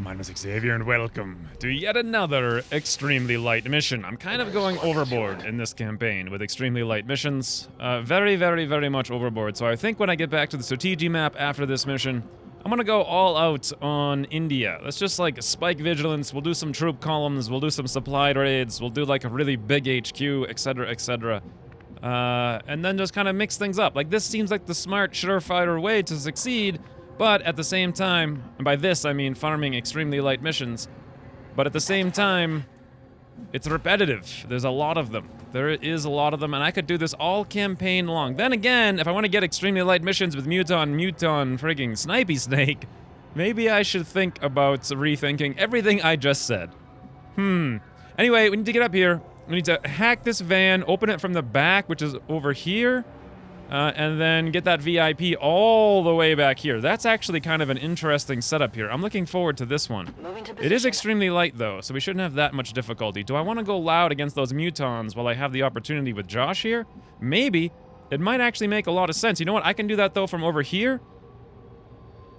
my name is Xavier and welcome to yet another extremely light mission. I'm kind of going overboard in this campaign with extremely light missions. Very much overboard. So I think when I get back to the strategy map after this mission, I'm gonna go all out on India. Let's just like spike vigilance, we'll do some troop columns, we'll do some supply raids, we'll do like a really big HQ, etc, etc. And then just kind of mix things up. Like this seems like the smart, surefire way to succeed. But at the same time, and by this I mean farming extremely light missions, but at the same time, it's repetitive. There's a lot of them. There is a lot of them, and I could do this all campaign long. Then again, if I want to get extremely light missions with Muton, frigging Snipey Snake, maybe I should think about rethinking everything I just said. Anyway, we need to get up here. We need to hack this van, open it from the back, which is over here. And then get that VIP all the way back here. That's actually kind of an interesting setup here. I'm looking forward to this one. It is extremely light, though, so we shouldn't have that much difficulty. Do I want to go loud against those mutons while I have the opportunity with Josh here? Maybe. It might actually make a lot of sense. You know what? I can do that, though, from over here.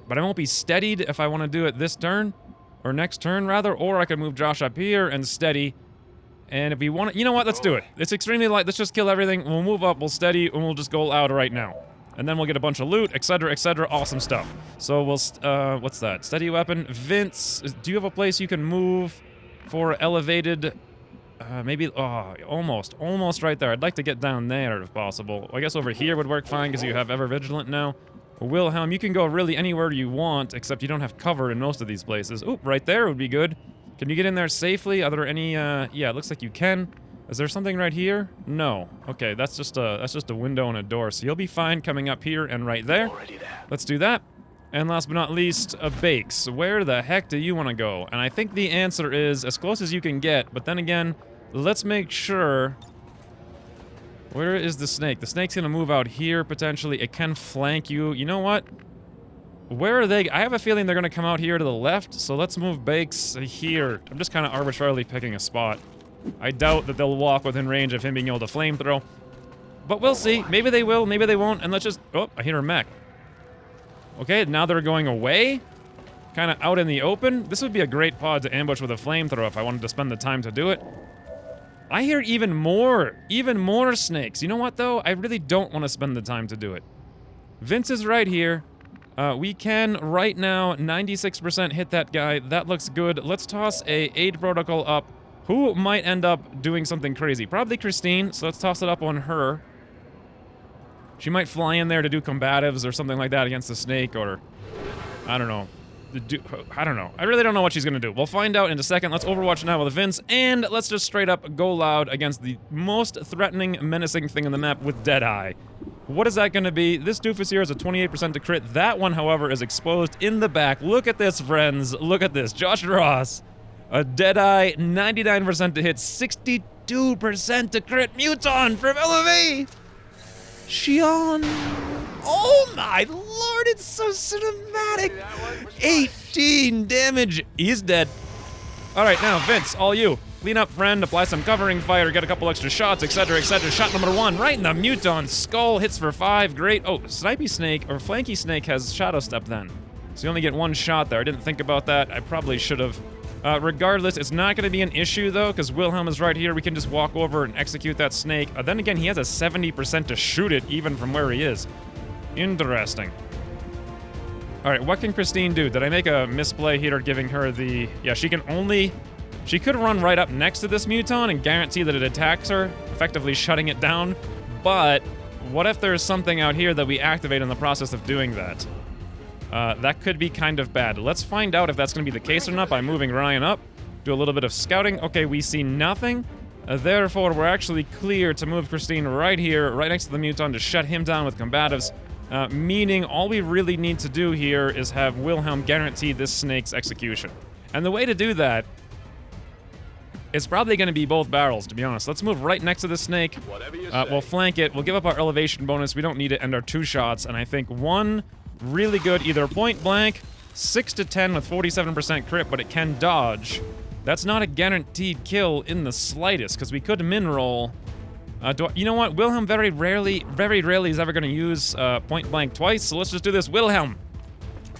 But I won't be steadied if I want to do it this turn. Or next turn, rather. Or I could move Josh up here and steady. And if we want to, you know what, let's do it. It's extremely light, let's just kill everything, we'll move up, we'll steady, and we'll just go out right now. And then we'll get a bunch of loot, etc, awesome stuff. So we'll, what's that? Steady weapon. Vince, do you have a place you can move for elevated, maybe, oh, almost right there. I'd like to get down there if possible. I guess over here would work fine because you have Ever Vigilant now. Wilhelm, you can go really anywhere you want, except you don't have cover in most of these places. Oop, right there would be good. Can you get in there safely? Are there any, yeah, it looks like you can. Is there something right here? No. Okay, that's just a window and a door, so you'll be fine coming up here and right there. Let's do that. And last but not least, Bakes. Where the heck do you want to go? And I think the answer is as close as you can get, but then again, let's make sure... Where is the snake? The snake's gonna move out here, potentially. It can flank you. You know what? Where are they? I have a feeling they're gonna come out here to the left, so let's move Bakes here. I'm just kind of arbitrarily picking a spot. I doubt that they'll walk within range of him being able to flamethrow. But we'll see. Maybe they will, maybe they won't, and let's just... Oh, I hear a mech. Okay, now they're going away. Kind of out in the open. This would be a great pod to ambush with a flamethrower if I wanted to spend the time to do it. I hear even more snakes. You know what, though? I really don't want to spend the time to do it. Vince is right here. We can, right now, 96% hit that guy. That looks good. Let's toss a aid protocol up. Who might end up doing something crazy? Probably Christine, so let's toss it up on her. She might fly in there to do combatives or something like that against the snake, or... I don't know. I don't know. I really don't know what she's gonna do. We'll find out in a second. Let's Overwatch now with Vince, and let's just straight up go loud against the most threatening, menacing thing on the map with Deadeye. What is that gonna be? This doofus here is a 28% to crit. That one, however, is exposed in the back. Look at this, friends. Look at this. Josh Ross. A Deadeye, 99% to hit, 62% to crit. Muton from LMA. Shion. Oh my lord, it's so cinematic. 18 damage. He's dead. Alright, now, Vince, all you. Clean up, friend, apply some covering fire, get a couple extra shots, etc, etc. Shot number 1, right in the Muton skull, hits for 5, great. Oh, Snipey Snake, or Flanky Snake has Shadow Step then. So you only get 1 shot there. I didn't think about that. I probably should have. Regardless, it's not going to be an issue, though, because Wilhelm is right here. We can just walk over and execute that snake. Then again, he has a 70% to shoot it, even from where he is. Interesting. Alright, what can Christine do? Did I make a misplay here giving her the... Yeah, she can only... She could run right up next to this Muton and guarantee that it attacks her, effectively shutting it down. But what if there's something out here that we activate in the process of doing that? That could be kind of bad. Let's find out if that's going to be the case or not by moving Ryan up. Do a little bit of scouting. Okay, we see nothing. Therefore, we're actually clear to move Christine right here, right next to the Muton, to shut him down with combatives. Meaning all we really need to do here is have Wilhelm guarantee this snake's execution. And the way to do that is probably going to be both barrels, to be honest. Let's move right next to the snake. We'll flank it. We'll give up our elevation bonus. We don't need it, and our 2 shots. And I think 1 really good, either point blank, 6 to 10 with 47% crit, but it can dodge. That's not a guaranteed kill in the slightest, because we could min roll. You know what? Wilhelm very rarely is ever going to use point blank twice, so let's just do this. Wilhelm!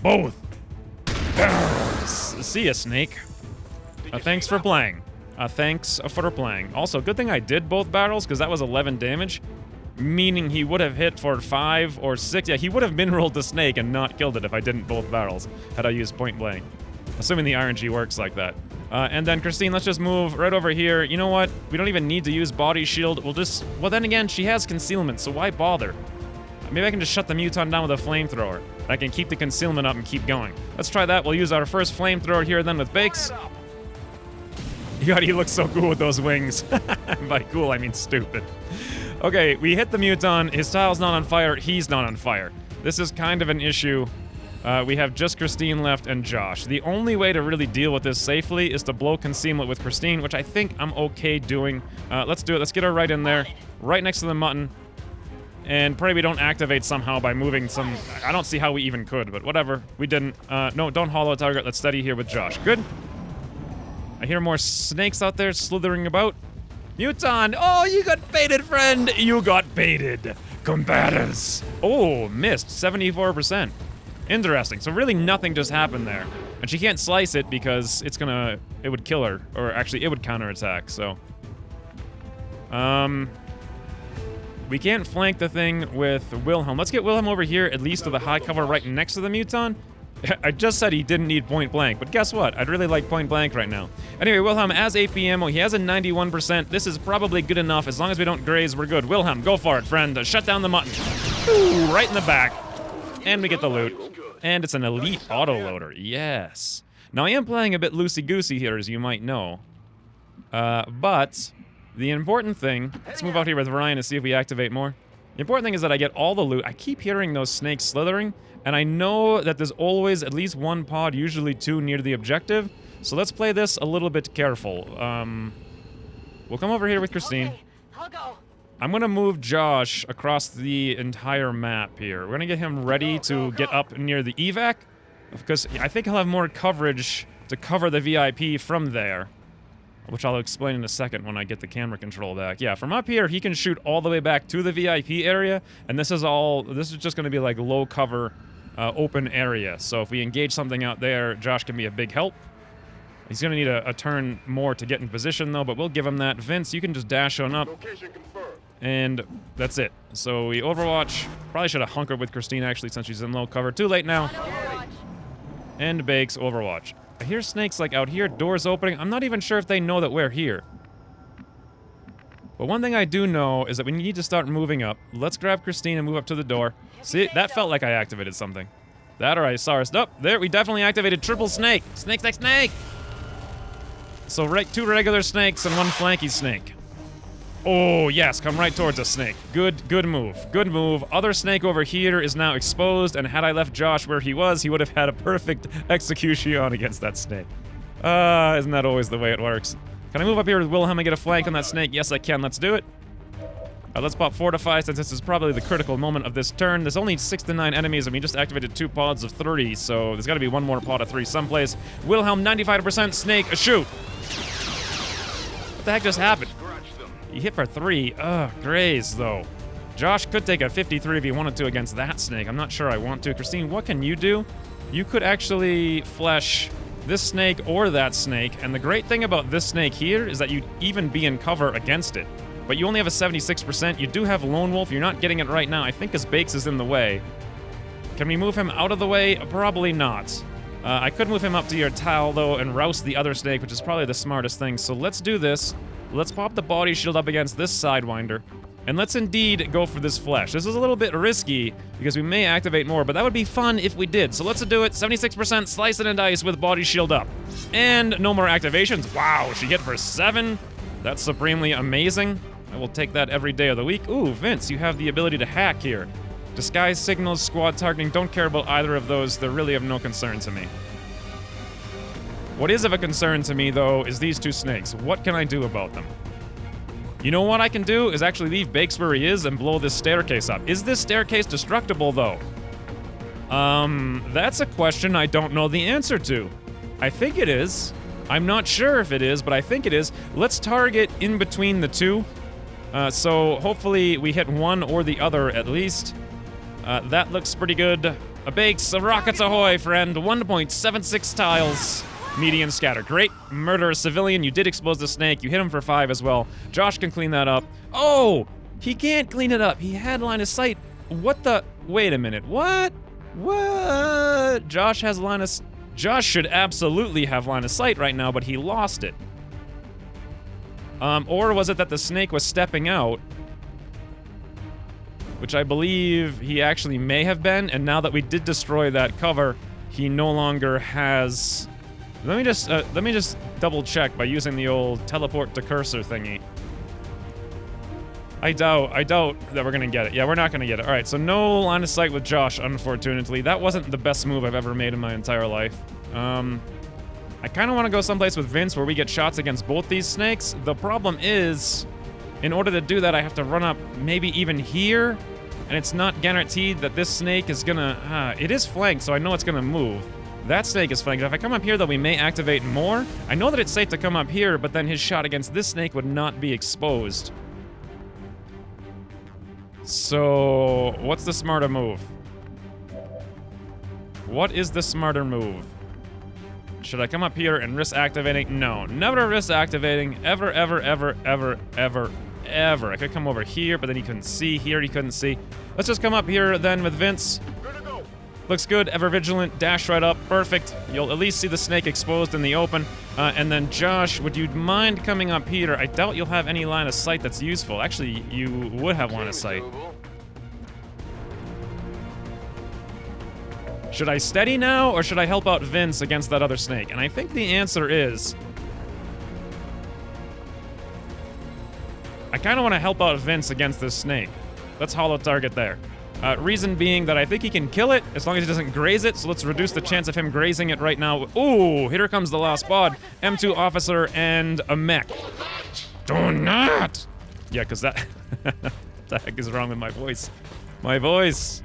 Both! Barrels! See ya, Snake. Thanks for playing. Thanks for playing. Also, good thing I did both barrels, because that was 11 damage. Meaning he would have hit for 5 or 6. Yeah, he would have mineraled the snake and not killed it if I didn't both barrels, had I used point blank. Assuming the RNG works like that. And then, Christine, let's just move right over here. You know what? We don't even need to use body shield. We'll just... Well, then again, she has concealment, so why bother? Maybe I can just shut the Muton down with a flamethrower. I can keep the concealment up and keep going. Let's try that. We'll use our first flamethrower here then with Bakes. God, he looks so cool with those wings. By cool, I mean stupid. Okay, we hit the Muton. His tile's not on fire. He's not on fire. This is kind of an issue. We have just Christine left and Josh. The only way to really deal with this safely is to blow concealment with Christine, which I think I'm okay doing. Let's do it. Let's get her right in there, right next to the mutton. And pray we don't activate somehow by moving some... I don't see how we even could, but whatever. We didn't. No, don't hollow target. Let's steady here with Josh. Good. I hear more snakes out there slithering about. Muton! Oh, you got baited, friend! You got baited! Combatants! Oh, missed. 74%. Interesting. So really nothing just happened there. And she can't slice it because it's gonna... It would kill her. Or actually, it would counterattack, so... We can't flank the thing with Wilhelm. Let's get Wilhelm over here, at least to the high cover right next to the Muton. I just said he didn't need point blank, but guess what? I'd really like point blank right now. Anyway, Wilhelm has AP ammo. He has a 91%. This is probably good enough. As long as we don't graze, we're good. Wilhelm, go for it, friend. Shut down the mutton. Ooh, right in the back. And we get the loot. And it's an elite autoloader. Yes. Now, I am playing a bit loosey-goosey here, as you might know. But... the important thing, let's move out here with Ryan to see if we activate more. The important thing is that I get all the loot. I keep hearing those snakes slithering, and I know that there's always at least one pod, usually two, near the objective. So let's play this a little bit careful. We'll come over here with Christine. Okay, I'll go. I'm gonna move Josh across the entire map here. We're gonna get him ready to get up near the evac, because I think he'll have more coverage to cover the VIP from there. Which I'll explain in a second when I get the camera control back. Yeah, from up here, he can shoot all the way back to the VIP area, and this is just gonna be like low cover, open area. So if we engage something out there, Josh can be a big help. He's gonna need a turn more to get in position though, but we'll give him that. Vince, you can just dash on up. And that's it. So we Overwatch. Probably should have hunkered with Christine actually since she's in low cover. Too late now. And Bakes Overwatch. I hear snakes like out here, doors opening. I'm not even sure if they know that we're here. But one thing I do know is that we need to start moving up. Let's grab Christine and move up to the door. See, that felt like I activated something. That or I saw us. Oh, there, we definitely activated triple snake. Snake, snake, snake! So two regular snakes and one flanky snake. Oh, yes, come right towards us, snake. Good move. Good move. Other snake over here is now exposed, and had I left Josh where he was, he would have had a perfect execution against that snake. Isn't that always the way it works? Can I move up here with Wilhelm and get a flank on that snake? Yes, I can. Let's do it. Let's pop Fortify, since this is probably the critical moment of this turn. There's only 6 to 9 enemies, and we just activated 2 pods of 3, so there's got to be one more pod of 3 someplace. Wilhelm, 95%, snake, a shoot. What the heck just happened? He hit for 3. Ugh, graze, though. Josh could take a 53 if he wanted to against that snake. I'm not sure I want to. Christine, what can you do? You could actually flesh this snake or that snake, and the great thing about this snake here is that you'd even be in cover against it. But you only have a 76%. You do have Lone Wolf. You're not getting it right now, I think, because Bakes is in the way. Can we move him out of the way? Probably not. I could move him up to your towel, though, and roust the other snake, which is probably the smartest thing. So let's do this. Let's pop the body shield up against this Sidewinder. And let's indeed go for this flesh. This is a little bit risky, because we may activate more, but that would be fun if we did. So let's do it. 76%, slice it and dice with body shield up. And no more activations. Wow, she hit for 7. That's supremely amazing. I will take that every day of the week. Ooh, Vince, you have the ability to hack here. Disguise signals, squad targeting, don't care about either of those. They're really of no concern to me. What is of a concern to me, though, is these 2 snakes. What can I do about them? You know what I can do is actually leave Bakes where he is and blow this staircase up. Is this staircase destructible, though? That's a question I don't know the answer to. I think it is. I'm not sure if it is, but I think it is. Let's target in between the 2. So hopefully we hit one or the other at least. That looks pretty good. Bakes, rockets ahoy, friend. 1.76 tiles. median scatter. Great. Murder a civilian. You did expose the snake. You hit him for 5 as well. Josh can clean that up. Oh! He can't clean it up. He had line of sight. What the? Wait a minute. What? What? Josh has line of... Josh should absolutely have line of sight right now, but he lost it. Or was it that the snake was stepping out? Which I believe he actually may have been, and now that we did destroy that cover, he no longer has... Let me just double check by using the old teleport to cursor thingy. I doubt that we're gonna get it. Yeah, we're not gonna get it. Alright, so no line of sight with Josh, unfortunately. That wasn't the best move I've ever made in my entire life. I kind of want to go someplace with Vince where we get shots against both these snakes. The problem is, in order to do that, I have to run up maybe even here, and it's not guaranteed that this snake is gonna... it is flanked, so I know it's gonna move. That snake is flanked. If I come up here, though, we may activate more. I know that it's safe to come up here, but then his shot against this snake would not be exposed. So, what's the smarter move? What is the smarter move? Should I come up here and risk activating? No, never risk activating. Ever, ever, ever, ever, ever, ever. I could come over here, but then he couldn't see. Here he couldn't see. Let's just come up here then with Vince. Looks good. Ever vigilant. Dash right up. Perfect. You'll at least see the snake exposed in the open. And then Josh, would you mind coming up here? I doubt you'll have any line of sight that's useful. Actually, you would have line of sight. Should I steady now, or should I help out Vince against that other snake? And I think the answer is... I kind of want to help out Vince against this snake. Let's hollow target there. Reason being that I think he can kill it as long as he doesn't graze it, so let's reduce the chance of him grazing it right now. Ooh, here comes the last bod. M2 officer and a mech. Do not! Yeah, because that... what the heck is wrong with my voice? My voice.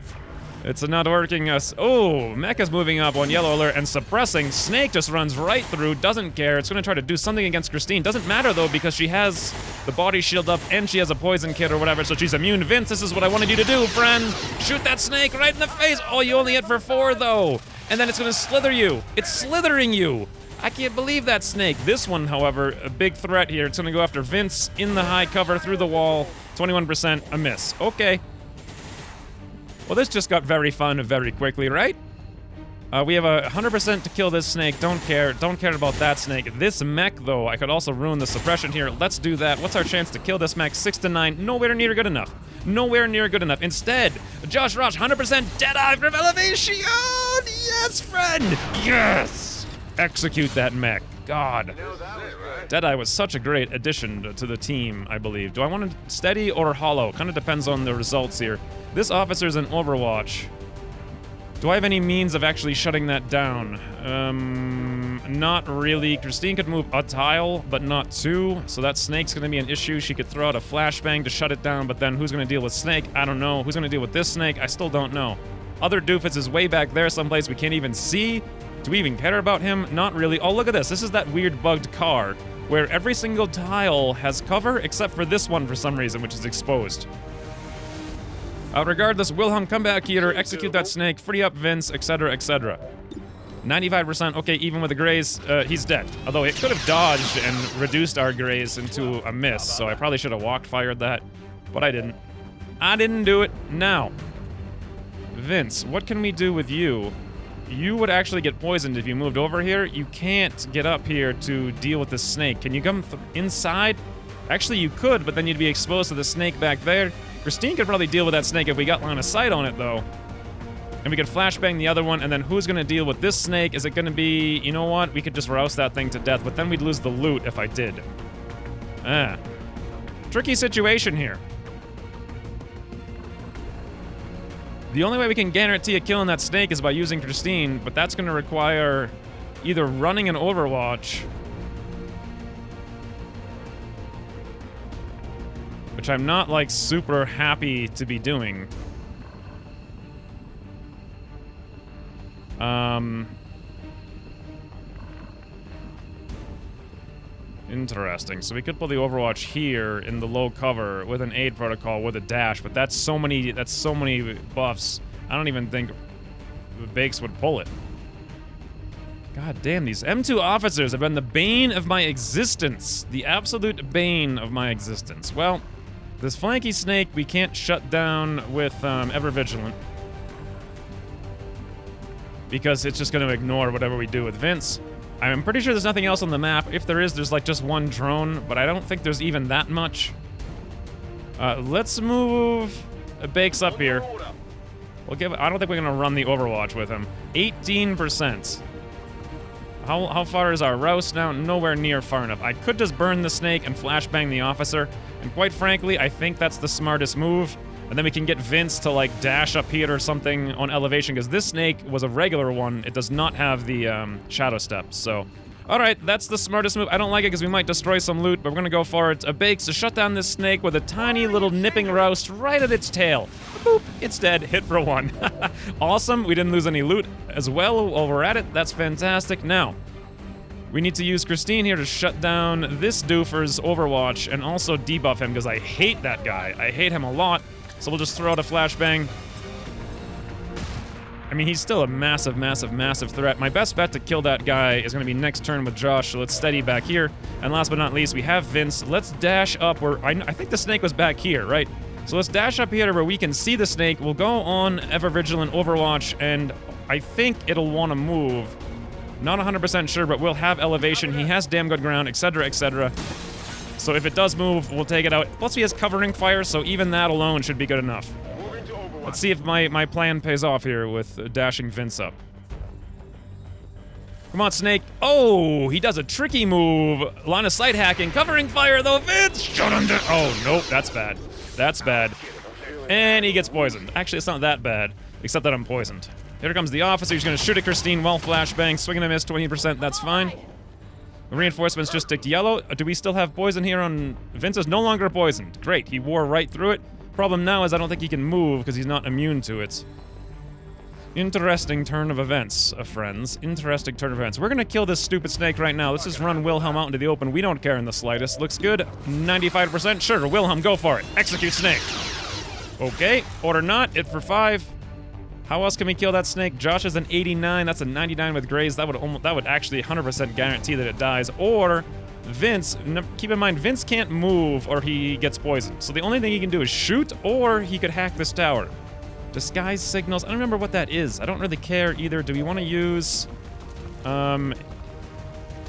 It's not working. Oh, mech is moving up on yellow alert and suppressing. Snake just runs right through, doesn't care. It's going to try to do something against Christine. Doesn't matter, though, because she has the body shield up and she has a poison kit or whatever, so she's immune. Vince, this is what I wanted you to do, friend. Shoot that snake right in the face. Oh, you only hit for 4, though. And then it's going to slither you. It's slithering you. I can't believe that snake. This one, however, a big threat here. It's going to go after Vince in the high cover through the wall. 21%, a miss. Okay. Well, this just got very fun very quickly, right? We have 100% to kill this snake. Don't care about that snake. This mech, though, I could also ruin the suppression here. Let's do that. What's our chance to kill this mech? 6 to 9. Nowhere near good enough. Nowhere near good enough. Instead, Josh Rosh, 100% Deadeye from elevation. Yes, friend. Yes. Execute that mech. God. Deadeye was such a great addition to the team, I believe. Do I want to steady or hollow? Kind of depends on the results here. This officer's in Overwatch. Do I have any means of actually shutting that down? Not really. Christine could move a tile, but not 2. So that snake's gonna be an issue. She could throw out a flashbang to shut it down, but then who's gonna deal with snake? I don't know. Who's gonna deal with this snake? I still don't know. Other doofus is way back there someplace we can't even see. Do we even care about him? Not really. Oh, look at this. This is that weird bugged car where every single tile has cover except for this one for some reason, which is exposed. Regardless, Wilhelm, come back here, execute that snake, free up Vince, etc., etc. 95%, okay, even with the graze, he's dead. Although it could have dodged and reduced our graze into a miss, so I probably should have walked fired that, but I didn't. I didn't do it. Now, Vince, what can we do with you? You would actually get poisoned if you moved over here. You can't get up here to deal with the snake. Can you come inside? Actually, you could, but then you'd be exposed to the snake back there. Christine could probably deal with that snake if we got line of sight on it, though. And we could flashbang the other one, and then who's gonna deal with this snake? Is it gonna be... You know what? We could just roust that thing to death, but then we'd lose the loot if I did. Tricky situation here. The only way we can guarantee a kill on that snake is by using Christine, but that's gonna require either running an Overwatch, which I'm not, like, super happy to be doing. Interesting. So we could pull the Overwatch here in the low cover with an aid protocol with a dash, but that's so many buffs. I don't even think Bakes would pull it. God damn, these M2 officers have been the bane of my existence. The absolute bane of my existence. Well, this flanky snake we can't shut down with Ever Vigilant. Because it's just going to ignore whatever we do with Vince. I'm pretty sure there's nothing else on the map. If there is, there's like just one drone, but I don't think there's even that much. Let's move Bakes up here. We'll give. I don't think we're going to run the Overwatch with him. 18%. How far is our roast now? Nowhere near far enough. I could just burn the snake and flashbang the officer. And quite frankly, I think that's the smartest move. And then we can get Vince to like dash up here or something on elevation, because this snake was a regular one. It does not have the shadow steps, so. Alright, that's the smartest move. I don't like it because we might destroy some loot, but we're gonna go for it. Bakes to shut down this snake with a tiny little nipping roast right at its tail. Boop, it's dead, hit for 1. Awesome, we didn't lose any loot as well while we're at it. That's fantastic. Now, we need to use Christine here to shut down this doofer's Overwatch and also debuff him, because I hate that guy. I hate him a lot. So we'll just throw out a flashbang. I mean, he's still a massive, massive, massive threat. My best bet to kill that guy is going to be next turn with Josh, so let's steady back here. And last but not least, we have Vince. Let's dash up where... I think the snake was back here, right? So let's dash up here where we can see the snake. We'll go on Ever Vigilant Overwatch, and I think it'll want to move. Not 100% sure, but we'll have elevation. He has damn good ground, etc., etc. So if it does move, we'll take it out. Plus, he has covering fire, so even that alone should be good enough. Let's see if my plan pays off here with dashing Vince up. Come on, Snake. Oh, he does a tricky move. Line of sight hacking. Covering fire, though. Vince! Shut him down. Oh, nope. That's bad. That's bad. And he gets poisoned. Actually, it's not that bad, except that I'm poisoned. Here comes the officer. He's going to shoot at Christine while flashbang. Swing and a miss, 20%. That's fine. The reinforcements just ticked yellow. Do we still have poison here on... Vince is no longer poisoned. Great, he wore right through it. Problem now is I don't think he can move because he's not immune to it. Interesting turn of events, friends. Interesting turn of events. We're gonna kill this stupid snake right now. Let's just run Wilhelm out into the open. We don't care in the slightest. Looks good. 95%. Sure, Wilhelm, go for it. Execute snake. Okay, order not. Hit for 5. How else can we kill that snake? Josh is an 89. That's a 99 with Graze. That would actually 100% guarantee that it dies. Or Vince. Keep in mind, Vince can't move or he gets poisoned. So the only thing he can do is shoot, or he could hack this tower. Disguise signals. I don't remember what that is. I don't really care either. Do we want to use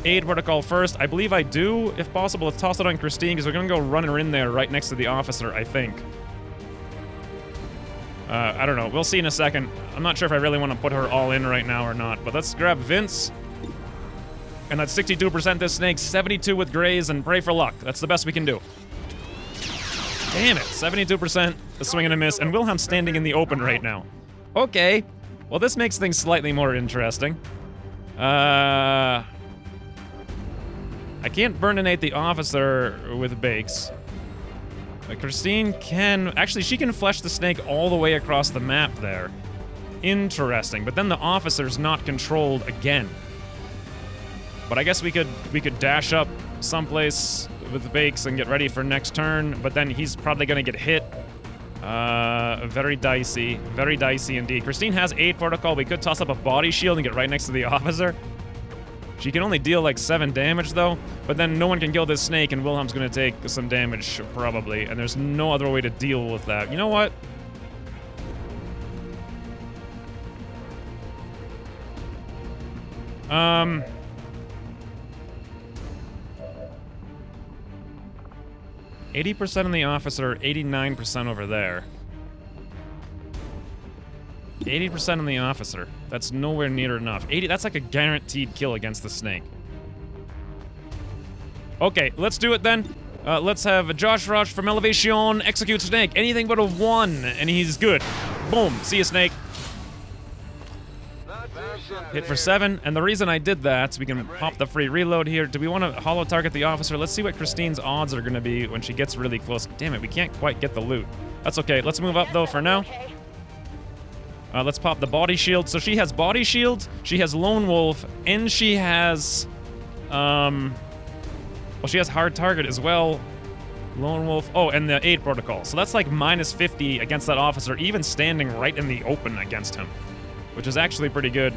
aid protocol first? I believe I do. If possible, let's toss it on Christine because we're gonna go run her in there right next to the officer, I think. I don't know. We'll see in a second. I'm not sure if I really want to put her all in right now or not, but let's grab Vince. And that's 62% this snake, 72 with Graze, and pray for luck. That's the best we can do. Damn it, 72%, a swing and a miss, and Wilhelm's standing in the open right now. Okay, well this makes things slightly more interesting. I can't burninate the officer with Bakes. Christine can... Actually, she can flesh the snake all the way across the map there. Interesting, but then the officer's not controlled again. But I guess we could dash up someplace with Bakes and get ready for next turn, but then he's probably gonna get hit. Very dicey indeed. Christine has 8 protocol. We could toss up a body shield and get right next to the officer. She can only deal like 7 damage though, but then no one can kill this snake and Wilhelm's gonna take some damage probably, and there's no other way to deal with that. You know what? 80% on the officer, 89% over there. 80% on the officer. That's nowhere near enough. 80, that's like a guaranteed kill against the snake. Okay, let's do it then. Let's have Josh Rush from Elevation, execute snake. Anything but a 1, and he's good. Boom, see you, snake. Hit for 7, and the reason I did that, so we can pop the free reload here. Do we want to holo target the officer? Let's see what Christine's odds are going to be when she gets really close. Damn it, we can't quite get the loot. That's okay. Let's move up, though, for now. Let's pop the body shield. So she has body shield, she has Lone Wolf, and she has... well, she has hard target as well. Lone Wolf. Oh, and the aid protocol. So that's like minus 50 against that officer, even standing right in the open against him, which is actually pretty good.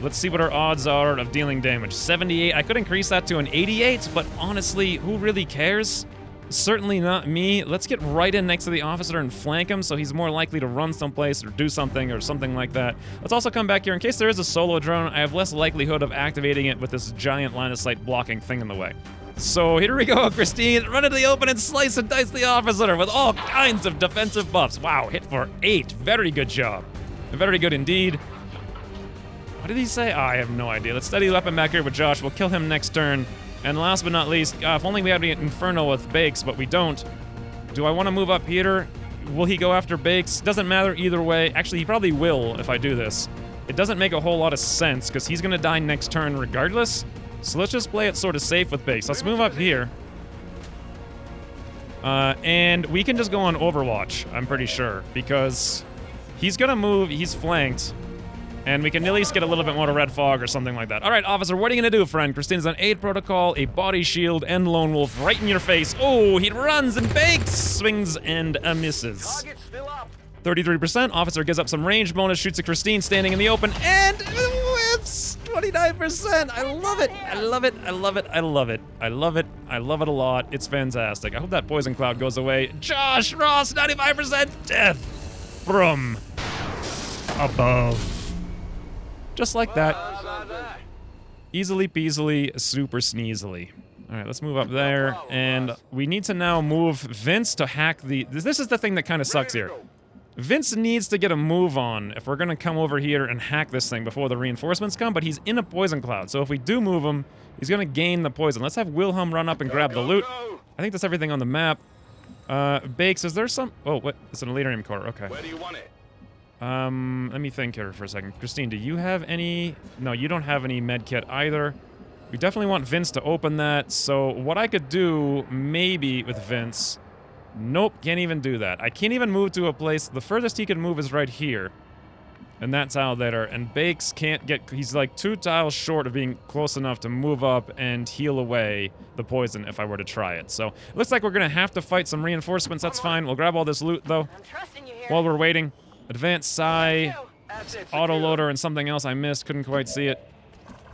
Let's see what our odds are of dealing damage. 78. I could increase that to an 88, but honestly, who really cares? Certainly not me. Let's get right in next to the officer and flank him so he's more likely to run someplace or do something or something like that. Let's also come back here. In case there is a solo drone, I have less likelihood of activating it with this giant line of sight blocking thing in the way. So here we go, Christine. Run into the open and slice and dice the officer with all kinds of defensive buffs. Wow, hit for 8. Very good job. Very good indeed. What did he say? Oh, I have no idea. Let's steady the weapon back here with Josh. We'll kill him next turn. And last but not least, if only we had the Inferno with Bakes, but we don't. Do I want to move up here? Will he go after Bakes? Doesn't matter either way. Actually, he probably will if I do this. It doesn't make a whole lot of sense, because he's going to die next turn regardless. So let's just play it sort of safe with Bakes. Let's move up here. And we can just go on Overwatch, I'm pretty sure, because he's going to move, he's flanked. And we can at least get a little bit more to Red Fog or something like that. All right, officer, what are you gonna do, friend? Christine's on 8 protocol, a body shield, and Lone Wolf right in your face. Oh, he runs and bakes, swings and misses. 33%, officer gives up some range bonus, shoots at Christine standing in the open, and whiffs! 29%, I love it, I love it, I love it, I love it. I love it, I love it a lot, it's fantastic. I hope that poison cloud goes away. Josh Ross, 95% death from above. Just like that. Easily peasily, super sneezily. All right, let's move up there. And we need to now move Vince to hack the... This is the thing that kind of sucks here. Vince needs to get a move on if we're going to come over here and hack this thing before the reinforcements come, but he's in a poison cloud. So if we do move him, he's going to gain the poison. Let's have Wilhelm run up and grab the loot. I think that's everything on the map. Bakes, is there some... Oh, what? It's an Elitarium core. Okay. Where do you want it? Let me think here for a second. Christine, do you have any... No, you don't have any med kit either. We definitely want Vince to open that, so what I could do, maybe, with Vince... Nope, can't even do that. I can't even move to a place... The furthest he can move is right here. And that's out there, and Bakes can't get... He's like 2 tiles short of being close enough to move up and heal away the poison if I were to try it. So, it looks like we're gonna have to fight some reinforcements, that's fine. We'll grab all this loot, though, while we're waiting. Advanced Psi, autoloader, and something else I missed. Couldn't quite see it.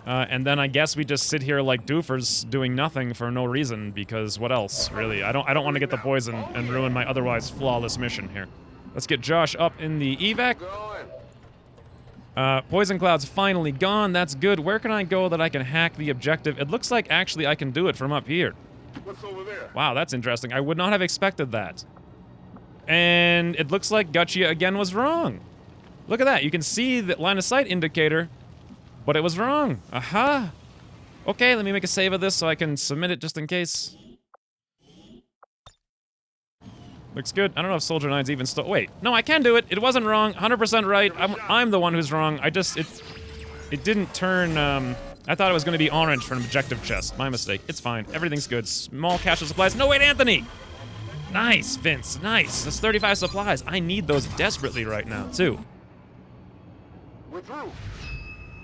And then I guess we just sit here like doofers doing nothing for no reason, because what else, really? I don't want to get the poison and ruin my otherwise flawless mission here. Let's get Josh up in the evac. Poison cloud's finally gone. That's good. Where can I go that I can hack the objective? It looks like actually I can do it from up here. What's over there? Wow, that's interesting. I would not have expected that. And it looks like Gutchia again was wrong. Look at that. You can see the line of sight indicator, but it was wrong. Aha. Okay, let me make a save of this so I can submit it just in case. Looks good. I don't know if Soldier 9's even still... Wait. No, I can do it. It wasn't wrong. 100% right. I'm the one who's wrong. I just... It didn't turn... I thought it was going to be orange for an objective chest. My mistake. It's fine. Everything's good. Small cache of supplies. No, wait, Anthony! Nice, Vince. Nice. That's 35 supplies. I need those desperately right now, too. We're through.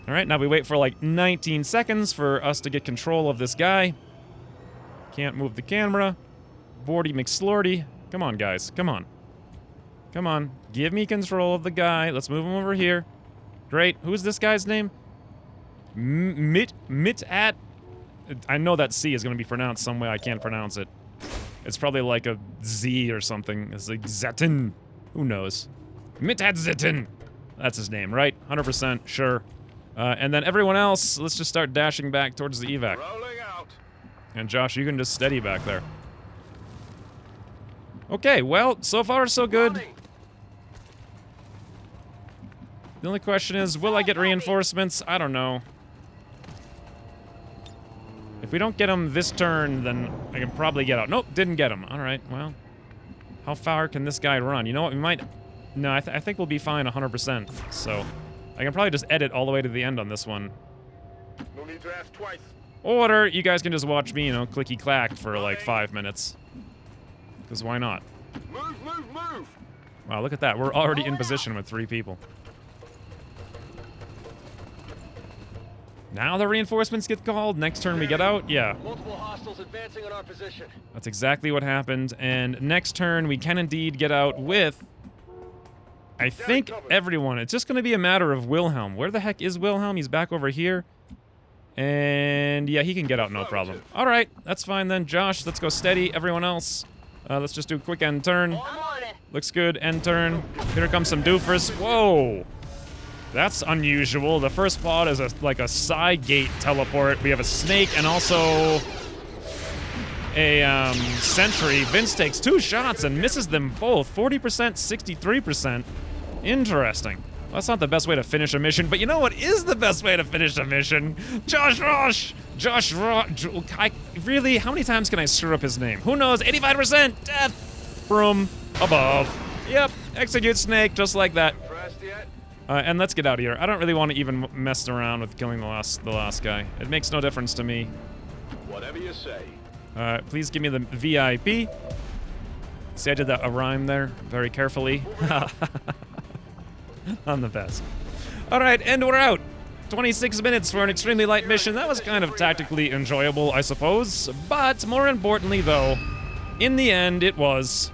All right, now we wait for like 19 seconds for us to get control of this guy. Can't move the camera. Bordy McSlordy. Come on, guys. Come on. Come on. Give me control of the guy. Let's move him over here. Great. Who's this guy's name? Mitat. I know that C is going to be pronounced some way I can't pronounce it. It's probably like a Z or something. It's like Zetin. Who knows? Mitat Zetin. That's his name, right? 100% sure. And then everyone else, let's just start dashing back towards the evac. Rolling out. And Josh, you can just steady back there. Okay, well, so far so good. The only question is, will I get reinforcements? I don't know. If we don't get him this turn, then I can probably get out. Nope, didn't get him. All right, well. How far can this guy run? You know what, we might... No, I think we'll be fine 100%. So, I can probably just edit all the way to the end on this one. No need to ask twice. Or you guys can just watch me, you know, clicky-clack for like 5 minutes. Because why not? Move, move, move! Wow, look at that. We're already in position with 3 people. Now the reinforcements get called. Next turn we get out. Yeah. Multiple hostiles advancing on our position. That's exactly what happened. And next turn we can indeed get out with I think everyone. It's just going to be a matter of Wilhelm. Where the heck is Wilhelm? He's back over here. And yeah, he can get out no problem. All right, that's fine then. Josh, let's go steady. Everyone else, let's just do a quick end turn. Looks good, end turn. Here comes some doofers. Whoa. That's unusual. The first pod is like a side gate teleport. We have a snake and also a sentry. Vince takes 2 shots and misses them both. 40%, 63%. Interesting. Well, that's not the best way to finish a mission, but you know what is the best way to finish a mission? Josh Rosh! Josh Rosh. Really? How many times can I screw up his name? Who knows? 85% death from above. Yep, execute snake just like that. And let's get out of here. I don't really want to even mess around with killing the last guy. It makes no difference to me. Whatever you say. Please give me the VIP. See, I did a rhyme there very carefully. I'm the best. All right, and we're out. 26 minutes for an extremely light mission. That was kind of tactically enjoyable, I suppose. But more importantly, though, in the end, it was